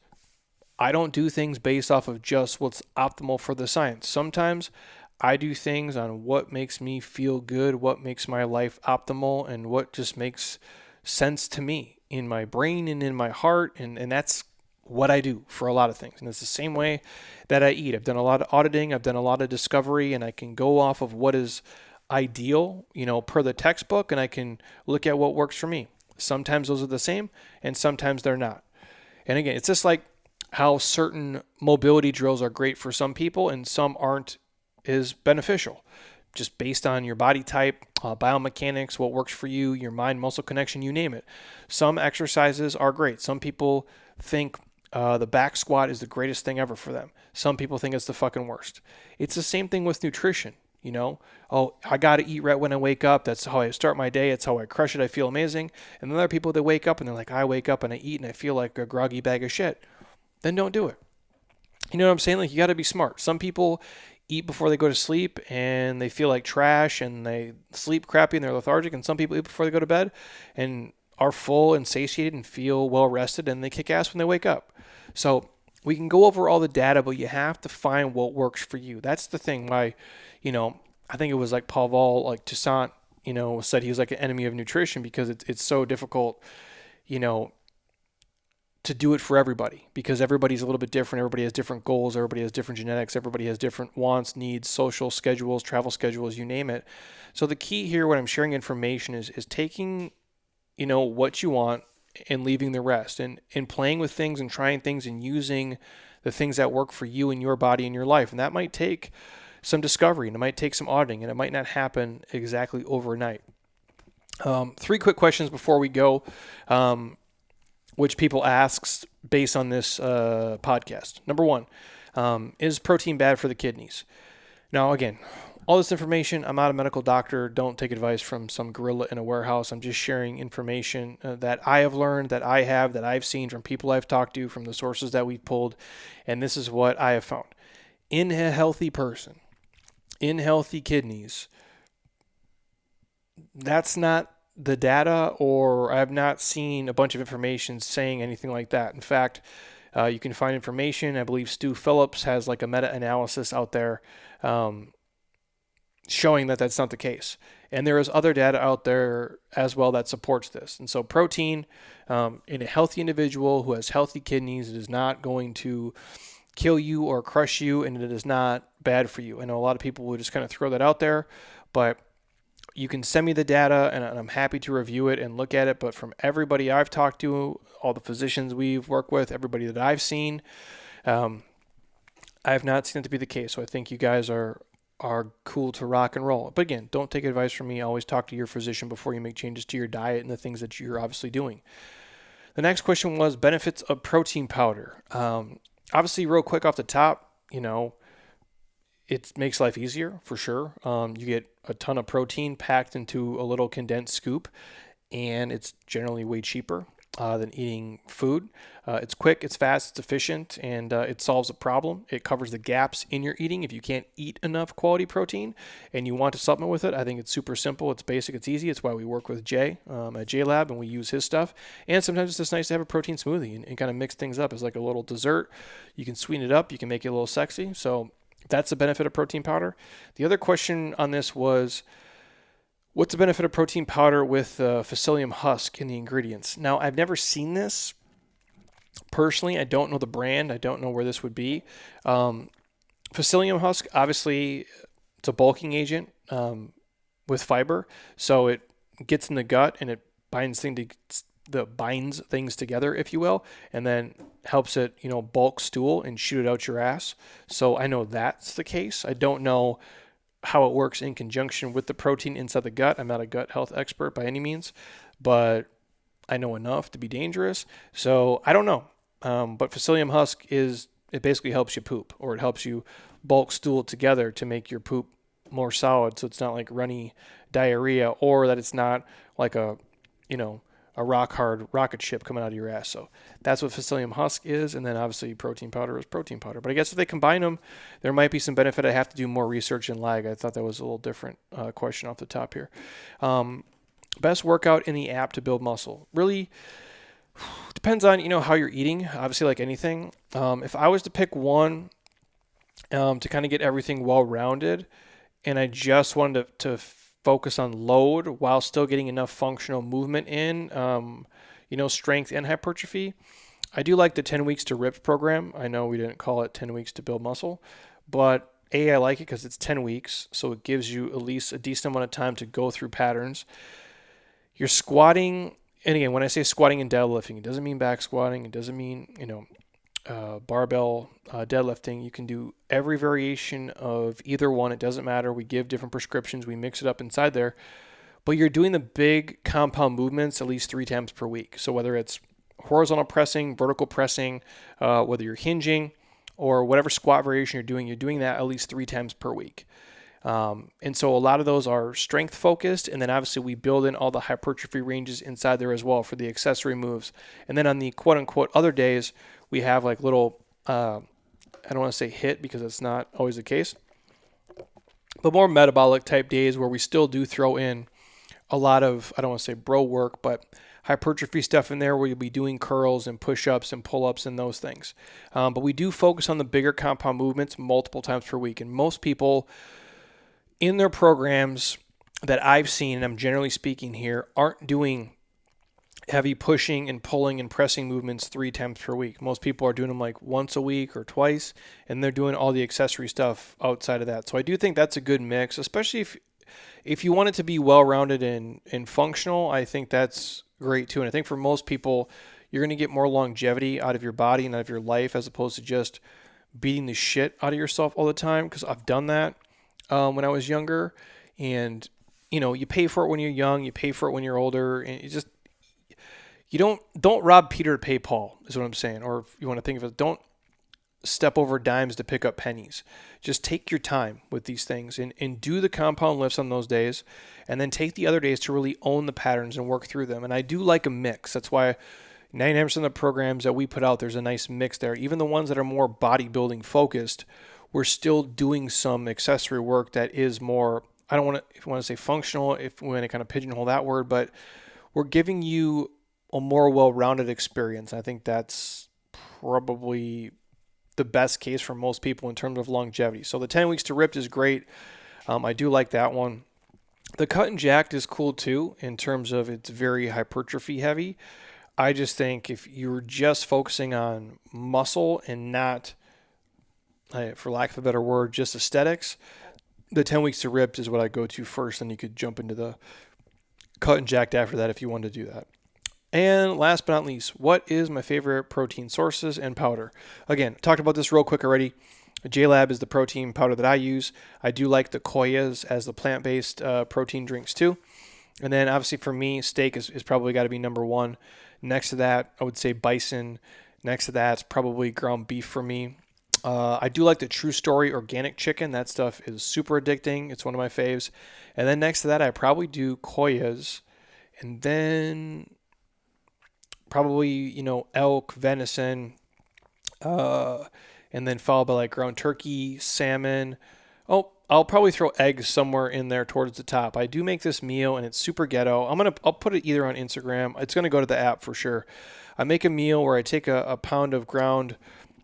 I don't do things based off of just what's optimal for the science. Sometimes I do things on what makes me feel good, what makes my life optimal, and what just makes sense to me in my brain and in my heart. And that's what I do for a lot of things. And it's the same way that I eat. I've done a lot of auditing. I've done a lot of discovery, and I can go off of what is ideal, per the textbook, and I can look at what works for me. Sometimes those are the same, and sometimes they're not. And again, it's just like how certain mobility drills are great for some people and some aren't as beneficial, just based on your body type, biomechanics, what works for you, your mind-muscle connection, you name it. Some exercises are great. Some people think the back squat is the greatest thing ever for them. Some people think it's the fucking worst. It's the same thing with nutrition. I got to eat right when I wake up. That's how I start my day. It's how I crush it. I feel amazing. And then there are people that wake up and they're like, I wake up and I eat and I feel like a groggy bag of shit. Then don't do it. You know what I'm saying? You got to be smart. Some people eat before they go to sleep and they feel like trash and they sleep crappy and they're lethargic. And some people eat before they go to bed and are full and satiated and feel well rested and they kick ass when they wake up. So we can go over all the data, but you have to find what works for you. That's the thing why, I think it was like Paul Toussaint, said he was like an enemy of nutrition because it's so difficult, to do it for everybody because everybody's a little bit different. Everybody has different goals. Everybody has different genetics. Everybody has different wants, needs, social schedules, travel schedules, you name it. So the key here when I'm sharing information is taking, what you want and leaving the rest and playing with things and trying things and using the things that work for you and your body and your life. And that might take some discovery and it might take some auditing and it might not happen exactly overnight. 3 quick questions before we go. Which people asked based on this podcast. Number 1, is protein bad for the kidneys? Now, again, all this information, I'm not a medical doctor. Don't take advice from some gorilla in a warehouse. I'm just sharing information that I have learned, that I've seen from people I've talked to, from the sources that we've pulled, and this is what I have found. In a healthy person, in healthy kidneys, that's not the data, or I have not seen a bunch of information saying anything like that. In fact, you can find information. I believe Stu Phillips has like a meta-analysis out there showing that that's not the case. And there is other data out there as well that supports this. And so protein in a healthy individual who has healthy kidneys, it is not going to kill you or crush you, and it is not bad for you. I know a lot of people will just kind of throw that out there, but you can send me the data and I'm happy to review it and look at it. But from everybody I've talked to, all the physicians we've worked with, everybody that I've seen, I have not seen it to be the case. So I think you guys are cool to rock and roll. But again, don't take advice from me. Always talk to your physician before you make changes to your diet and the things that you're obviously doing. The next question was benefits of protein powder. Obviously, real quick off the top, it makes life easier for sure. You get a ton of protein packed into a little condensed scoop, and it's generally way cheaper. than eating food. It's quick, it's fast, it's efficient, and it solves a problem. It covers the gaps in your eating. If you can't eat enough quality protein and you want to supplement with it, I think it's super simple. It's basic. It's easy. It's why we work with Jay at JLab, and we use his stuff. And sometimes it's just nice to have a protein smoothie and kind of mix things up. It's like a little dessert. You can sweeten it up. You can make it a little sexy. So that's the benefit of protein powder. The other question on this was, what's the benefit of protein powder with psyllium husk in the ingredients? Now, I've never seen this personally. I don't know the brand. I don't know where this would be. Psyllium husk, obviously, it's a bulking agent with fiber, so it gets in the gut and it binds things together, if you will, and then helps it, bulk stool and shoot it out your ass. So I know that's the case. I don't know how it works in conjunction with the protein inside the gut. I'm not a gut health expert by any means, but I know enough to be dangerous. So I don't know. But psyllium husk it basically helps you poop, or it helps you bulk stool together to make your poop more solid. So it's not like runny diarrhea, or that it's not like a rock hard rocket ship coming out of your ass. So that's what psyllium husk is. And then obviously protein powder is protein powder. But I guess if they combine them, there might be some benefit. I have to do more research and lag. I thought that was a little different question off the top here. Best workout in the app to build muscle. Really depends on, how you're eating. Obviously, like anything. If I was to pick one to kind of get everything well-rounded, and I just wanted to focus on load while still getting enough functional movement in, strength and hypertrophy, I do like the 10 weeks to ripped program. I know we didn't call it 10 weeks to build muscle, but I like it because it's 10 weeks, so it gives you at least a decent amount of time to go through patterns. You're squatting, and again, when I say squatting and deadlifting, it doesn't mean back squatting. It doesn't mean, barbell deadlifting. You can do every variation of either one. It doesn't matter. We give different prescriptions. We mix it up inside there. But you're doing the big compound movements at least 3 times per week. So whether it's horizontal pressing, vertical pressing, whether you're hinging, or whatever squat variation you're doing that at least 3 times per week. And so a lot of those are strength focused. And then obviously we build in all the hypertrophy ranges inside there as well for the accessory moves. And then on the quote unquote other days, we have like little, I don't want to say hit because it's not always the case, but more metabolic type days where we still do throw in a lot of, I don't want to say bro work, but hypertrophy stuff in there where you'll be doing curls and push-ups and pull-ups and those things. But we do focus on the bigger compound movements multiple times per week. And most people in their programs that I've seen, and I'm generally speaking here, aren't doing heavy pushing and pulling and pressing movements 3 times per week. Most people are doing them like once a week or twice, and they're doing all the accessory stuff outside of that. So I do think that's a good mix, especially if you want it to be well-rounded and functional. I think that's great too. And I think for most people, you're going to get more longevity out of your body and out of your life as opposed to just beating the shit out of yourself all the time, because I've done that when I was younger. And, you pay for it when you're young, you pay for it when you're older, and you don't rob Peter to pay Paul is what I'm saying. Or if you want to think of it, don't step over dimes to pick up pennies. Just take your time with these things and do the compound lifts on those days, and then take the other days to really own the patterns and work through them. And I do like a mix. That's why 99% of the programs that we put out, there's a nice mix there. Even the ones that are more bodybuilding focused, we're still doing some accessory work that is more, I don't want to say functional, if we want to kind of pigeonhole that word, but we're giving you a more well-rounded experience. I think that's probably the best case for most people in terms of longevity. So the 10 weeks to ripped is great. I do like that one. The cut and jacked is cool too in terms of it's very hypertrophy heavy. I just think if you're just focusing on muscle and not, for lack of a better word, just aesthetics, the 10 weeks to ripped is what I go to first. And you could jump into the cut and jacked after that if you wanted to do that. And last but not least, what is my favorite protein sources and powder? Again, talked about this real quick already. JLab is the protein powder that I use. I do like the Koyas as the plant-based protein drinks too. And then obviously for me, steak is probably got to be number one. Next to that, I would say bison. Next to that, it's probably ground beef for me. I do like the True Story organic chicken. That stuff is super addicting. It's one of my faves. And then next to that, I probably do Koyas. And then probably, elk, venison, and then followed by like ground turkey, salmon. Oh, I'll probably throw eggs somewhere in there towards the top. I do make this meal and it's super ghetto. I'll put it either on Instagram. It's gonna go to the app for sure. I make a meal where I take a pound of ground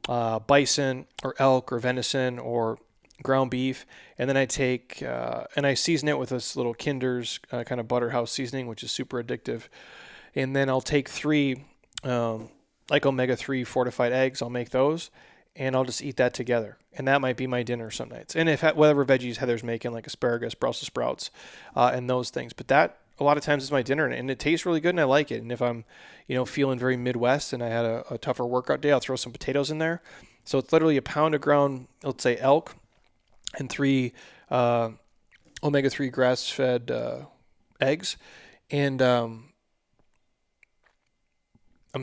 bison or elk or venison or ground beef, and then I take and I season it with this little Kinder's kind of butter house seasoning, which is super addictive. And then I'll take three like omega-3 fortified eggs. I'll make those, and I'll just eat that together. And that might be my dinner some nights. And if whatever veggies Heather's making, like asparagus, Brussels sprouts, and those things. But that a lot of times is my dinner, and it tastes really good, and I like it. And if I'm, feeling very Midwest and I had a tougher workout day, I'll throw some potatoes in there. So it's literally a pound of ground, let's say elk, and three omega-3 grass-fed eggs, and I'm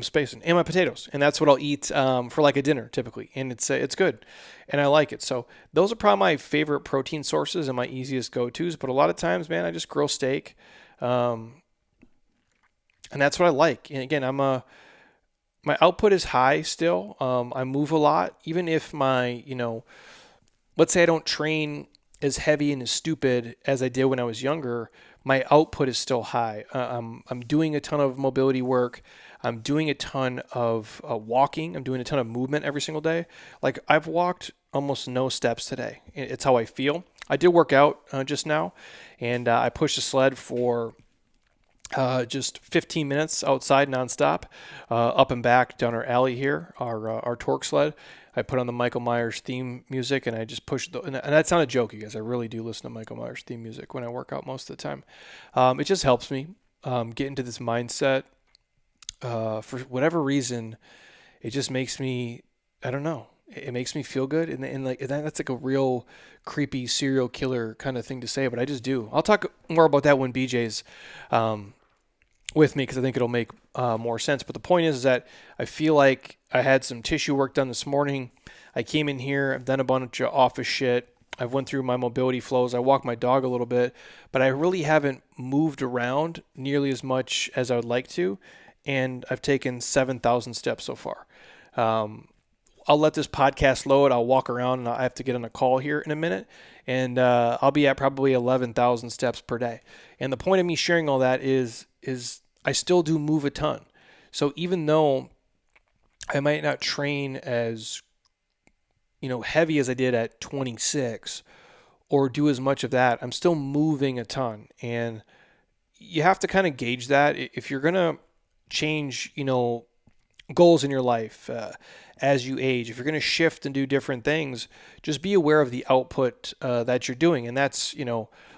spacing, and my potatoes, and that's what I'll eat for like a dinner typically, and it's good, and I like it. So those are probably my favorite protein sources and my easiest go-tos. But a lot of times, man, I just grill steak, and that's what I like. And again, my output is high still. I move a lot, even if my let's say I don't train as heavy and as stupid as I did when I was younger. My output is still high. I'm doing a ton of mobility work. I'm doing a ton of walking. I'm doing a ton of movement every single day. Like I've walked almost no steps today. It's how I feel. I did work out just now, and I pushed a sled for just 15 minutes outside nonstop, up and back down our alley here, our torque sled. I put on the Michael Myers theme music, and I just pushed and that's not a joke, you guys. I really do listen to Michael Myers theme music when I work out most of the time. It just helps me get into this mindset. For whatever reason, it just makes me, I don't know, it makes me feel good. And like that's like a real creepy serial killer kind of thing to say, but I just do. I'll talk more about that when BJ's with me, because I think it'll make more sense. But the point is that I feel like I had some tissue work done this morning. I came in here, I've done a bunch of office shit. I've went through my mobility flows. I walked my dog a little bit, but I really haven't moved around nearly as much as I would like to. And I've taken 7,000 steps so far. I'll let this podcast load. I'll walk around, and I have to get on a call here in a minute. And I'll be at probably 11,000 steps per day. And the point of me sharing all that is I still do move a ton. So even though I might not train as heavy as I did at 26 or do as much of that, I'm still moving a ton. And you have to kind of gauge that. If you're going to change, goals in your life as you age, if you're going to shift and do different things, just be aware of the output that you're doing. And that's,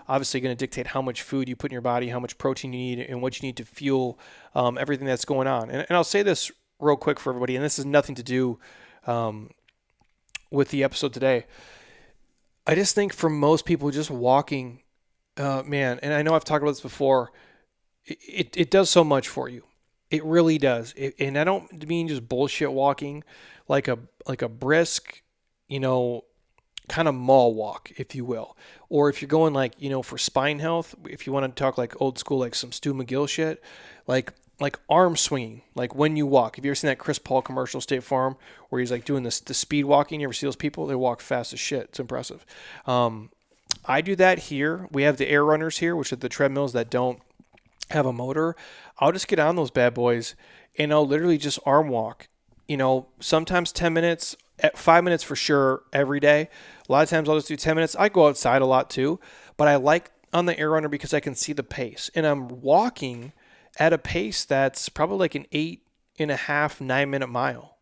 obviously going to dictate how much food you put in your body, how much protein you need, and what you need to fuel everything that's going on. And I'll say this real quick for everybody, and this has nothing to do with the episode today. I just think for most people, just walking, man, and I know I've talked about this before, it does so much for you. It really does. And I don't mean just bullshit walking, like a brisk, kind of mall walk, if you will. Or if you're going for spine health, if you want to talk like old school, like some Stu McGill shit, like arm swinging, like when you walk. Have you ever seen that Chris Paul commercial, State Farm, where he's like doing the speed walking? You ever see those people? They walk fast as shit. It's impressive. I do that here. We have the air runners here, which are the treadmills that don't have a motor. I'll just get on those bad boys, and I'll literally just arm walk. Sometimes 10 minutes, 5 minutes for sure every day. A lot of times I'll just do 10 minutes. I go outside a lot too, but I like on the air runner because I can see the pace, and I'm walking at a pace that's probably like an 8.5, 9 minute mile.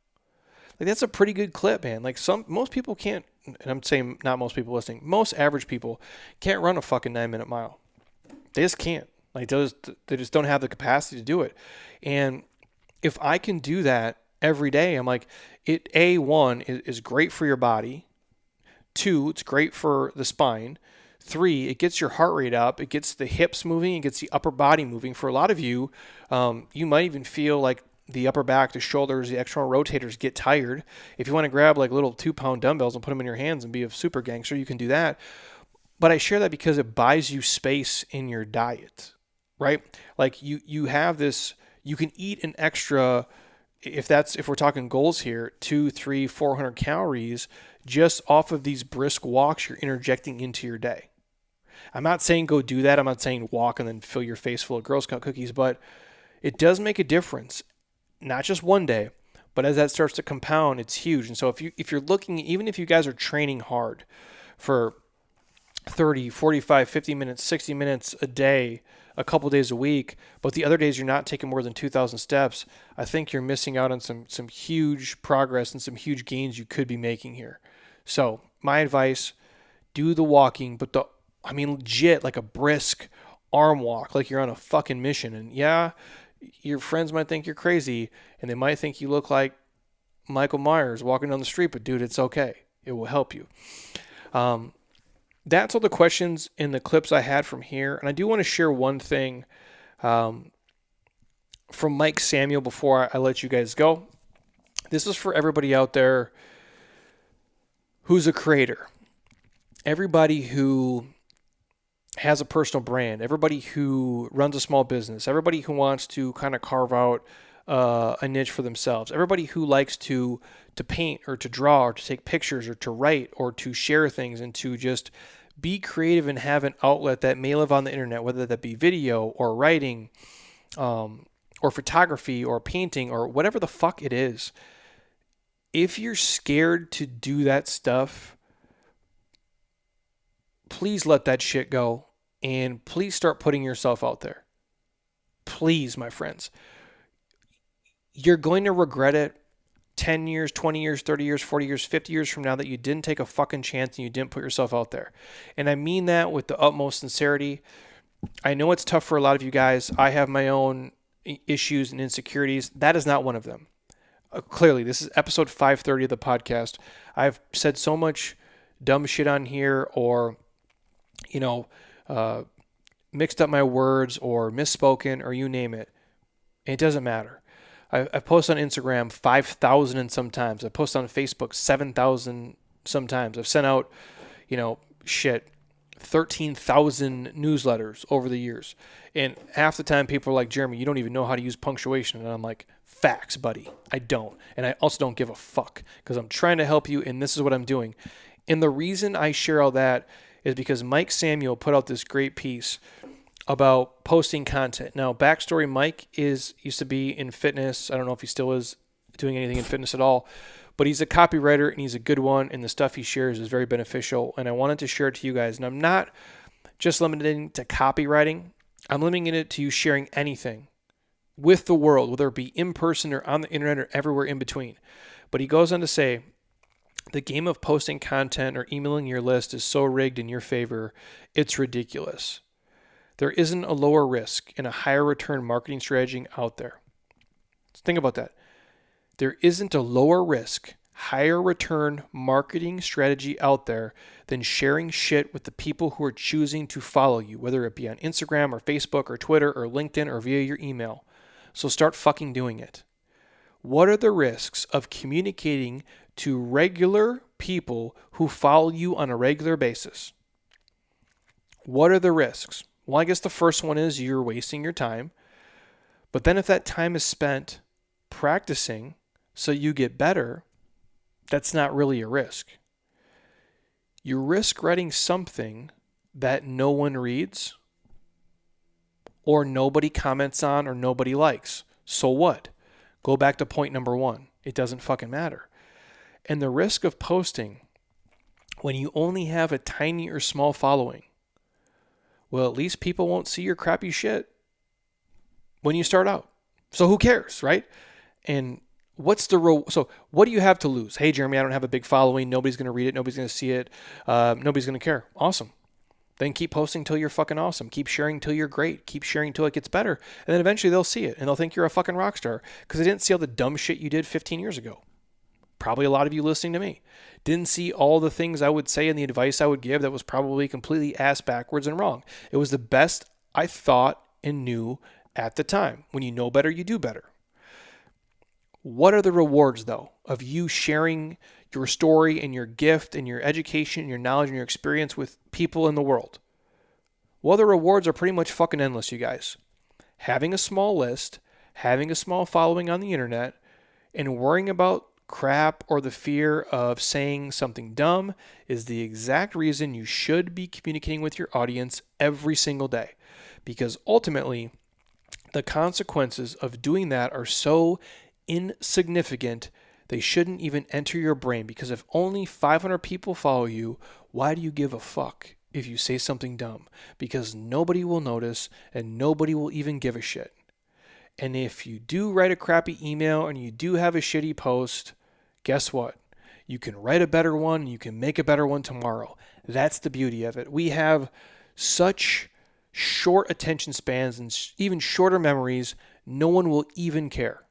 Like that's a pretty good clip, man. Like most people can't, and I'm saying not most people listening, most average people can't run a fucking 9 minute mile. They just can't. Like they just don't have the capacity to do it. And if I can do that every day, I'm like, one is great for your body. 2, it's great for the spine. 3, it gets your heart rate up. It gets the hips moving. It gets the upper body moving. For a lot of you, you might even feel like the upper back, the shoulders, the external rotators get tired. If you want to grab like little 2-pound dumbbells and put them in your hands and be a super gangster, you can do that. But I share that because it buys you space in your diet, right? Like you have this, You can eat an extra, if we're talking goals here, 2, 3, 400 calories just off of these brisk walks you're interjecting into your day. I'm not saying go do that. I'm not saying walk and then fill your face full of Girl Scout cookies, but it does make a difference. Not just one day, but as that starts to compound, it's huge. And so if you're looking, even if you guys are training hard for 30, 45, 50 minutes, 60 minutes a day, a couple days a week, but the other days you're not taking more than 2,000 steps, I think you're missing out on some huge progress and some huge gains you could be making here. So my advice, do the walking, but legit, like a brisk arm walk, like you're on a fucking mission. And yeah, your friends might think you're crazy and they might think you look like Michael Myers walking down the street, but dude, it's okay. It will help you. That's all the questions in the clips I had from here. And I do want to share one thing from Mike Samuel before I let you guys go. This is for everybody out there who's a creator. Everybody who has a personal brand, everybody who runs a small business, everybody who wants to kind of carve out a niche for themselves, everybody who likes to paint or to draw or to take pictures or to write or to share things and to just be creative and have an outlet that may live on the internet, whether that be video or writing or photography or painting or whatever the fuck it is. If you're scared to do that stuff, please let that shit go and please start putting yourself out there. Please, my friends. You're going to regret it 10 years, 20 years, 30 years, 40 years, 50 years from now that you didn't take a fucking chance and you didn't put yourself out there. And I mean that with the utmost sincerity. I know it's tough for a lot of you guys. I have my own issues and insecurities. That is not one of them. Clearly, this is episode 530 of the podcast. I've said so much dumb shit on here or, mixed up my words or misspoken or you name it. It doesn't matter. I've posted on Instagram 5,000 and sometimes. I post on Facebook 7,000 sometimes. I've sent out, 13,000 newsletters over the years. And half the time people are like, Jeremy, you don't even know how to use punctuation. And I'm like, facts, buddy. I don't. And I also don't give a fuck because I'm trying to help you and this is what I'm doing. And the reason I share all that is because Mike Samuel put out this great piece about posting content. Now, backstory, Mike used to be in fitness. I don't know if he still is doing anything in fitness at all, but he's a copywriter and he's a good one, and the stuff he shares is very beneficial, and I wanted to share it to you guys. And I'm not just limiting to copywriting. I'm limiting it to you sharing anything with the world, whether it be in person or on the internet or everywhere in between. But he goes on to say, the game of posting content or emailing your list is so rigged in your favor, it's ridiculous. There isn't a lower risk and a higher return marketing strategy out there. Think about that. There isn't a lower risk, higher return marketing strategy out there than sharing shit with the people who are choosing to follow you, whether it be on Instagram or Facebook or Twitter or LinkedIn or via your email. So start fucking doing it. What are the risks of communicating to regular people who follow you on a regular basis? What are the risks? Well, I guess the first one is you're wasting your time. But then if that time is spent practicing so you get better, that's not really a risk. You risk writing something that no one reads or nobody comments on or nobody likes. So what? Go back to point number one. It doesn't fucking matter. And the risk of posting when you only have a tiny or small following, well, at least people won't see your crappy shit when you start out. So who cares, right? And so what do you have to lose? Hey, Jeremy, I don't have a big following. Nobody's going to read it. Nobody's going to see it. Nobody's going to care. Awesome. Then keep posting till you're fucking awesome. Keep sharing till you're great. Keep sharing till it gets better. And then eventually they'll see it and they'll think you're a fucking rock star because they didn't see all the dumb shit you did 15 years ago. Probably a lot of you listening to me didn't see all the things I would say and the advice I would give that was probably completely ass backwards and wrong. It was the best I thought and knew at the time. When you know better, you do better. What are the rewards, though, of you sharing your story and your gift and your education and your knowledge and your experience with people in the world? Well, the rewards are pretty much fucking endless, you guys. Having a small list, having a small following on the internet, and worrying about crap or the fear of saying something dumb is the exact reason you should be communicating with your audience every single day. Because ultimately, the consequences of doing that are so insignificant, they shouldn't even enter your brain. Because if only 500 people follow you, why do you give a fuck if you say something dumb? Because nobody will notice and nobody will even give a shit. And if you do write a crappy email and you do have a shitty post, guess what? You can write a better one. You can make a better one tomorrow. That's the beauty of it. We have such short attention spans and even shorter memories. No one will even care.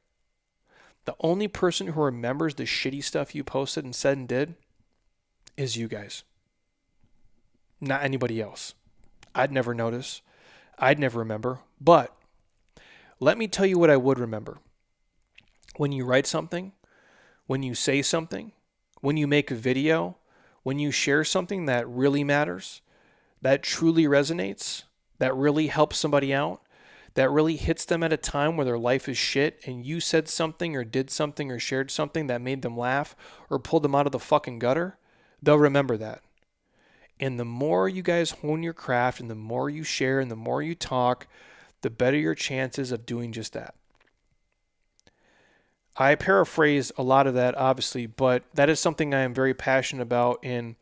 The only person who remembers the shitty stuff you posted and said and did is you guys. Not anybody else. I'd never notice. I'd never remember. But let me tell you what I would remember. When you write something, when you say something, when you make a video, when you share something that really matters, that truly resonates, that really helps somebody out, that really hits them at a time where their life is shit, and you said something or did something or shared something that made them laugh or pulled them out of the fucking gutter, they'll remember that. And the more you guys hone your craft and the more you share and the more you talk, the better your chances of doing just that. I paraphrase a lot of that, obviously, but that is something I am very passionate about. And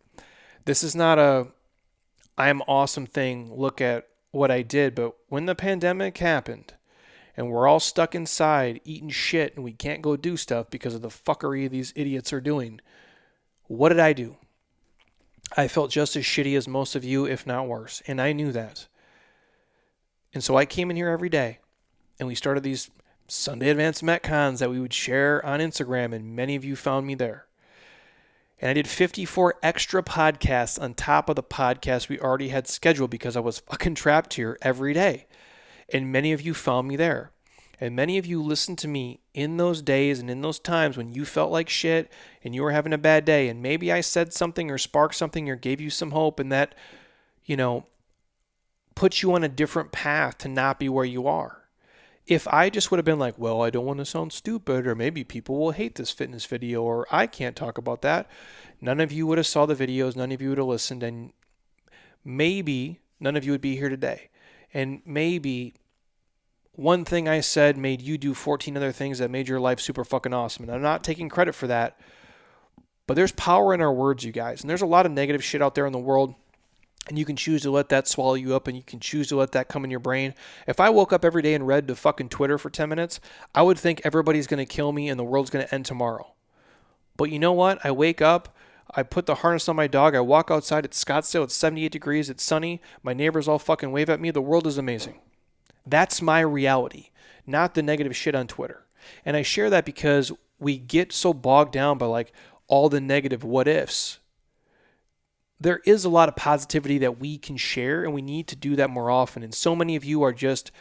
this is not a I am awesome thing, look at what I did. But when the pandemic happened and we're all stuck inside eating shit and we can't go do stuff because of the fuckery these idiots are doing, what did I do? I felt just as shitty as most of you, if not worse. And I knew that. And so I came in here every day and we started these Sunday Advanced Metcons that we would share on Instagram, and many of you found me there. And I did 54 extra podcasts on top of the podcasts we already had scheduled because I was fucking trapped here every day. And many of you found me there. And many of you listened to me in those days and in those times when you felt like shit and you were having a bad day. And maybe I said something or sparked something or gave you some hope, and that, put you on a different path to not be where you are. If I just would have been like, well, I don't want to sound stupid, or maybe people will hate this fitness video, or I can't talk about that, none of you would have saw the videos, none of you would have listened, and maybe none of you would be here today. And maybe one thing I said made you do 14 other things that made your life super fucking awesome. And I'm not taking credit for that, but there's power in our words, you guys. And there's a lot of negative shit out there in the world. And you can choose to let that swallow you up, and you can choose to let that come in your brain. If I woke up every day and read the fucking Twitter for 10 minutes, I would think everybody's going to kill me and the world's going to end tomorrow. But you know what? I wake up, I put the harness on my dog, I walk outside, it's Scottsdale, it's 78 degrees, it's sunny, my neighbors all fucking wave at me, the world is amazing. That's my reality, not the negative shit on Twitter. And I share that because we get so bogged down by like all the negative what ifs. There is a lot of positivity that we can share, and we need to do that more often. And so many of you are just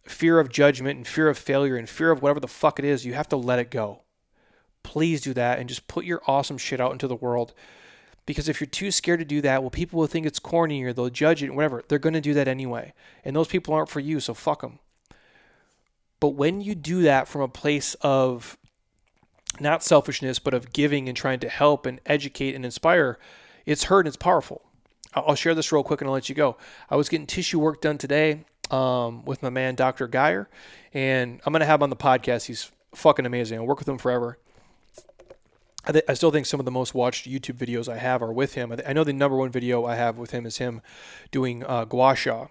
fear of judgment and fear of failure and fear of whatever the fuck it is. You have to let it go. Please do that and just put your awesome shit out into the world. Because if you're too scared to do that, well, people will think it's corny or they'll judge it and whatever. They're going to do that anyway. And those people aren't for you, so fuck them. But when you do that from a place of not selfishness, but of giving and trying to help and educate and inspire, it's heard and it's powerful. I'll share this real quick and I'll let you go. I was getting tissue work done today with my man, Dr. Geyer, and I'm going to have him on the podcast. He's fucking amazing. I work with him forever. I still think some of the most watched YouTube videos I have are with him. I know the number one video I have with him is him doing gua sha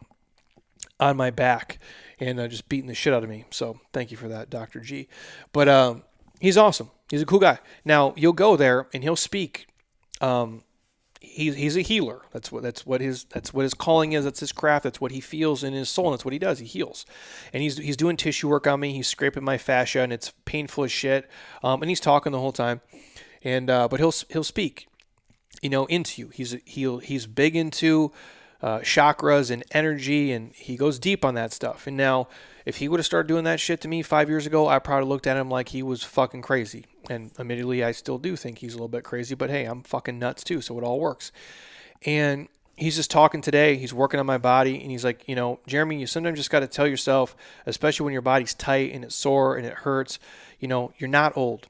on my back and just beating the shit out of me. So thank you for that, Dr. G. But he's awesome. He's a cool guy. Now, you'll go there and he'll speak. He's a healer. That's what his calling is. That's his craft. That's what he feels in his soul. And that's what he does. He heals. And he's doing tissue work on me. He's scraping my fascia, and it's painful as shit. And he's talking the whole time. And but he'll speak, into you. He's big into chakras and energy, and he goes deep on that stuff. And now, if he would have started doing that shit to me 5 years ago, I probably looked at him like he was fucking crazy. And admittedly, I still do think he's a little bit crazy, but hey, I'm fucking nuts too, so it all works. And he's just talking today. He's working on my body, and he's like, Jeremy, you sometimes just got to tell yourself, especially when your body's tight and it's sore and it hurts, you're not old.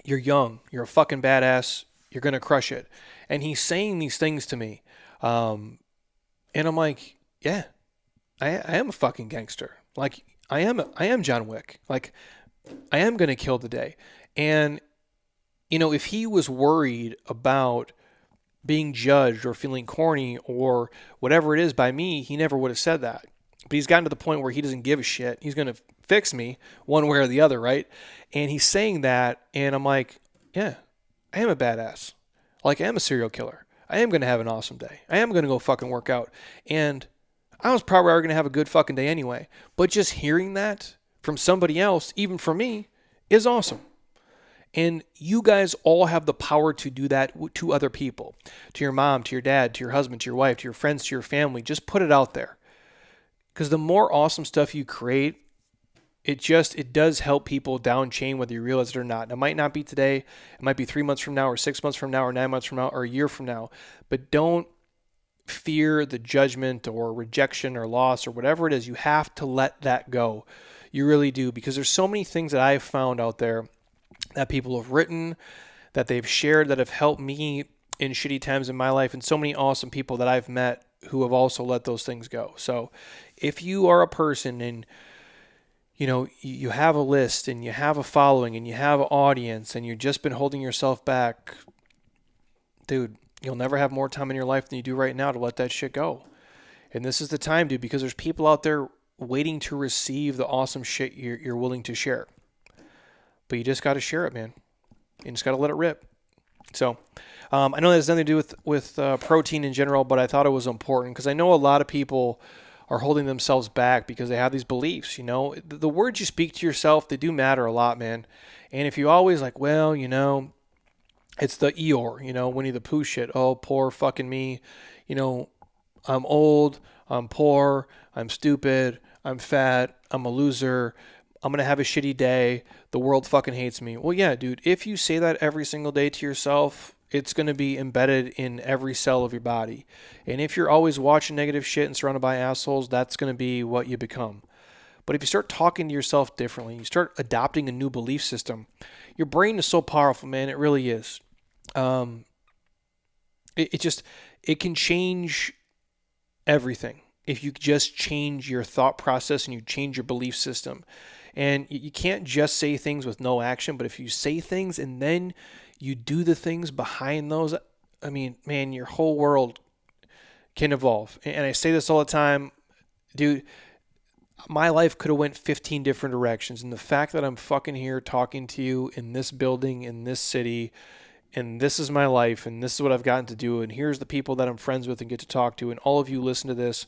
You're young. You're a fucking badass. You're going to crush it. And he's saying these things to me. And I'm like, yeah, I am a fucking gangster. Like, I am John Wick. Like, I am going to kill the day. And, if he was worried about being judged or feeling corny or whatever it is by me, he never would have said that. But he's gotten to the point where he doesn't give a shit. He's going to fix me one way or the other, right? And he's saying that, and I'm like, yeah, I am a badass. Like, I am a serial killer. I am going to have an awesome day. I am going to go fucking work out. And I was probably already going to have a good fucking day anyway. But just hearing that from somebody else, even for me, is awesome. And you guys all have the power to do that to other people, to your mom, to your dad, to your husband, to your wife, to your friends, to your family. Just put it out there. Because the more awesome stuff you create, it does help people down chain, whether you realize it or not. It might not be today. It might be 3 months from now or 6 months from now or 9 months from now or a year from now. But don't fear the judgment or rejection or loss or whatever it is. You have to let that go. You really do. Because there's so many things that I've found out there that people have written, that they've shared, that have helped me in shitty times in my life, and so many awesome people that I've met who have also let those things go. So if you are a person and you have a list and you have a following and you have an audience and you've just been holding yourself back, dude, you'll never have more time in your life than you do right now to let that shit go. And this is the time, dude, because there's people out there waiting to receive the awesome shit you're willing to share. But you just got to share it, man. You just got to let it rip. So I know that has nothing to do with protein in general, but I thought it was important because I know a lot of people are holding themselves back because they have these beliefs. The words you speak to yourself, they do matter a lot, man. And if you always like, well, it's the Eeyore, Winnie the Pooh shit. Oh, poor fucking me. I'm old, I'm poor, I'm stupid, I'm fat, I'm a loser, I'm going to have a shitty day, the world fucking hates me. Well, yeah, dude, if you say that every single day to yourself, it's going to be embedded in every cell of your body. And if you're always watching negative shit and surrounded by assholes, that's going to be what you become. But if you start talking to yourself differently, you start adopting a new belief system, your brain is so powerful, man. It really is. It can change everything if you just change your thought process and you change your belief system. And you can't just say things with no action, but if you say things and then you do the things behind those, I mean, man, your whole world can evolve. And I say this all the time, dude, my life could have went 15 different directions. And the fact that I'm fucking here talking to you in this building, in this city, and this is my life, and this is what I've gotten to do, and here's the people that I'm friends with and get to talk to, and all of you listen to this,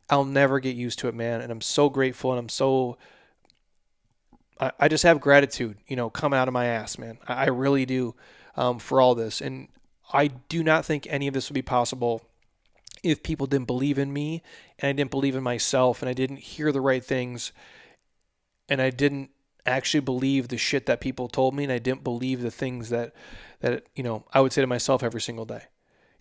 I'll never get used to it, man. And I'm so grateful, and I just have gratitude, coming out of my ass, man. I really do, for all this. And I do not think any of this would be possible if people didn't believe in me and I didn't believe in myself and I didn't hear the right things and I didn't actually believe the shit that people told me and I didn't believe the things that I would say to myself every single day.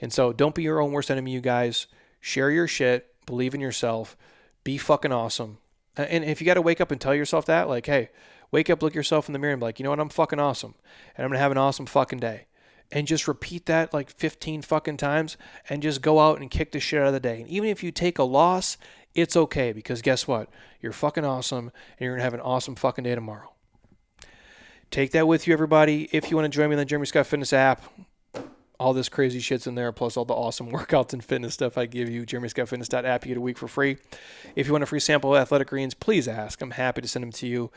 And so don't be your own worst enemy, you guys. Share your shit. Believe in yourself. Be fucking awesome. And if you got to wake up and tell yourself that, like, hey, wake up, look yourself in the mirror and be like, you know what, I'm fucking awesome. And I'm going to have an awesome fucking day. And just repeat that like 15 fucking times and just go out and kick the shit out of the day. And even if you take a loss, it's okay because guess what? You're fucking awesome and you're going to have an awesome fucking day tomorrow. Take that with you, everybody. If you want to join me on the Jeremy Scott Fitness app, all this crazy shit's in there, plus all the awesome workouts and fitness stuff I give you. JeremyScottFitness.app. You get a week for free. If you want a free sample of Athletic Greens, please ask. I'm happy to send them to you.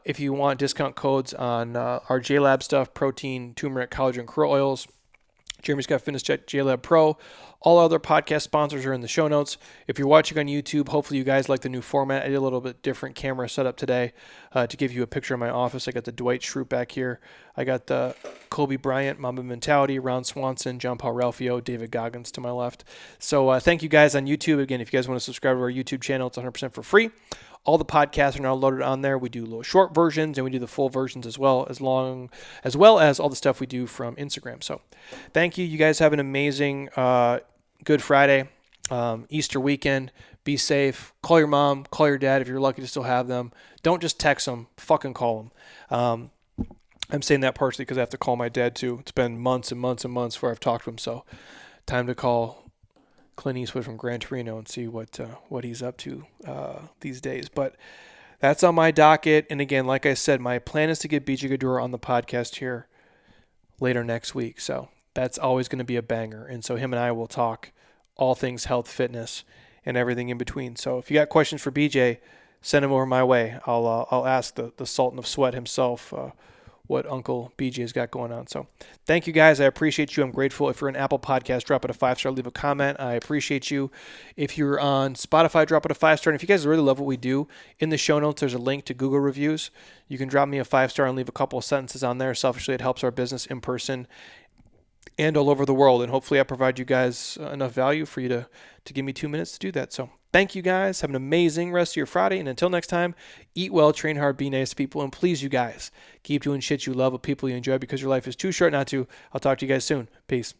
If you want discount codes on our JLab stuff, protein, turmeric, collagen, krill oils, Jeremy Scott Fitness, JLab Pro. All other podcast sponsors are in the show notes. If you're watching on YouTube, hopefully you guys like the new format. I did a little bit different camera setup today to give you a picture of my office. I got the Dwight Schrute back here. I got the Kobe Bryant, Mamba Mentality, Ron Swanson, John Paul Ralphio, David Goggins to my left. So thank you guys on YouTube. Again, if you guys want to subscribe to our YouTube channel, it's 100% for free. All the podcasts are now loaded on there. We do little short versions and we do the full versions as well as all the stuff we do from Instagram. So thank you. You guys have an amazing Good Friday, Easter weekend. Be safe. Call your mom. Call your dad if you're lucky to still have them. Don't just text them. Fucking call them. I'm saying that partially because I have to call my dad too. It's been months and months and months before I've talked to him. So time to call Clint Eastwood from Gran Torino and see what he's up to these days. But that's on my docket. And again, like I said, my plan is to get BJ Gadura on the podcast here later next week. So that's always going to be a banger. And so him and I will talk all things health, fitness, and everything in between. So if you got questions for BJ, send them over my way. I'll ask the Sultan of Sweat himself what Uncle BJ has got going on. So thank you guys. I appreciate you. I'm grateful. If you're an Apple Podcast, drop it a 5-star, leave a comment. I appreciate you. If you're on Spotify, drop it a 5-star. And if you guys really love what we do, in the show notes, there's a link to Google reviews. You can drop me a 5-star and leave a couple of sentences on there. Selfishly, it helps our business in person and all over the world. And hopefully I provide you guys enough value for you to give me 2 minutes to do that. So thank you guys. Have an amazing rest of your Friday. And until next time, eat well, train hard, be nice to people. And please, you guys, keep doing shit you love with people you enjoy because your life is too short not to. I'll talk to you guys soon. Peace.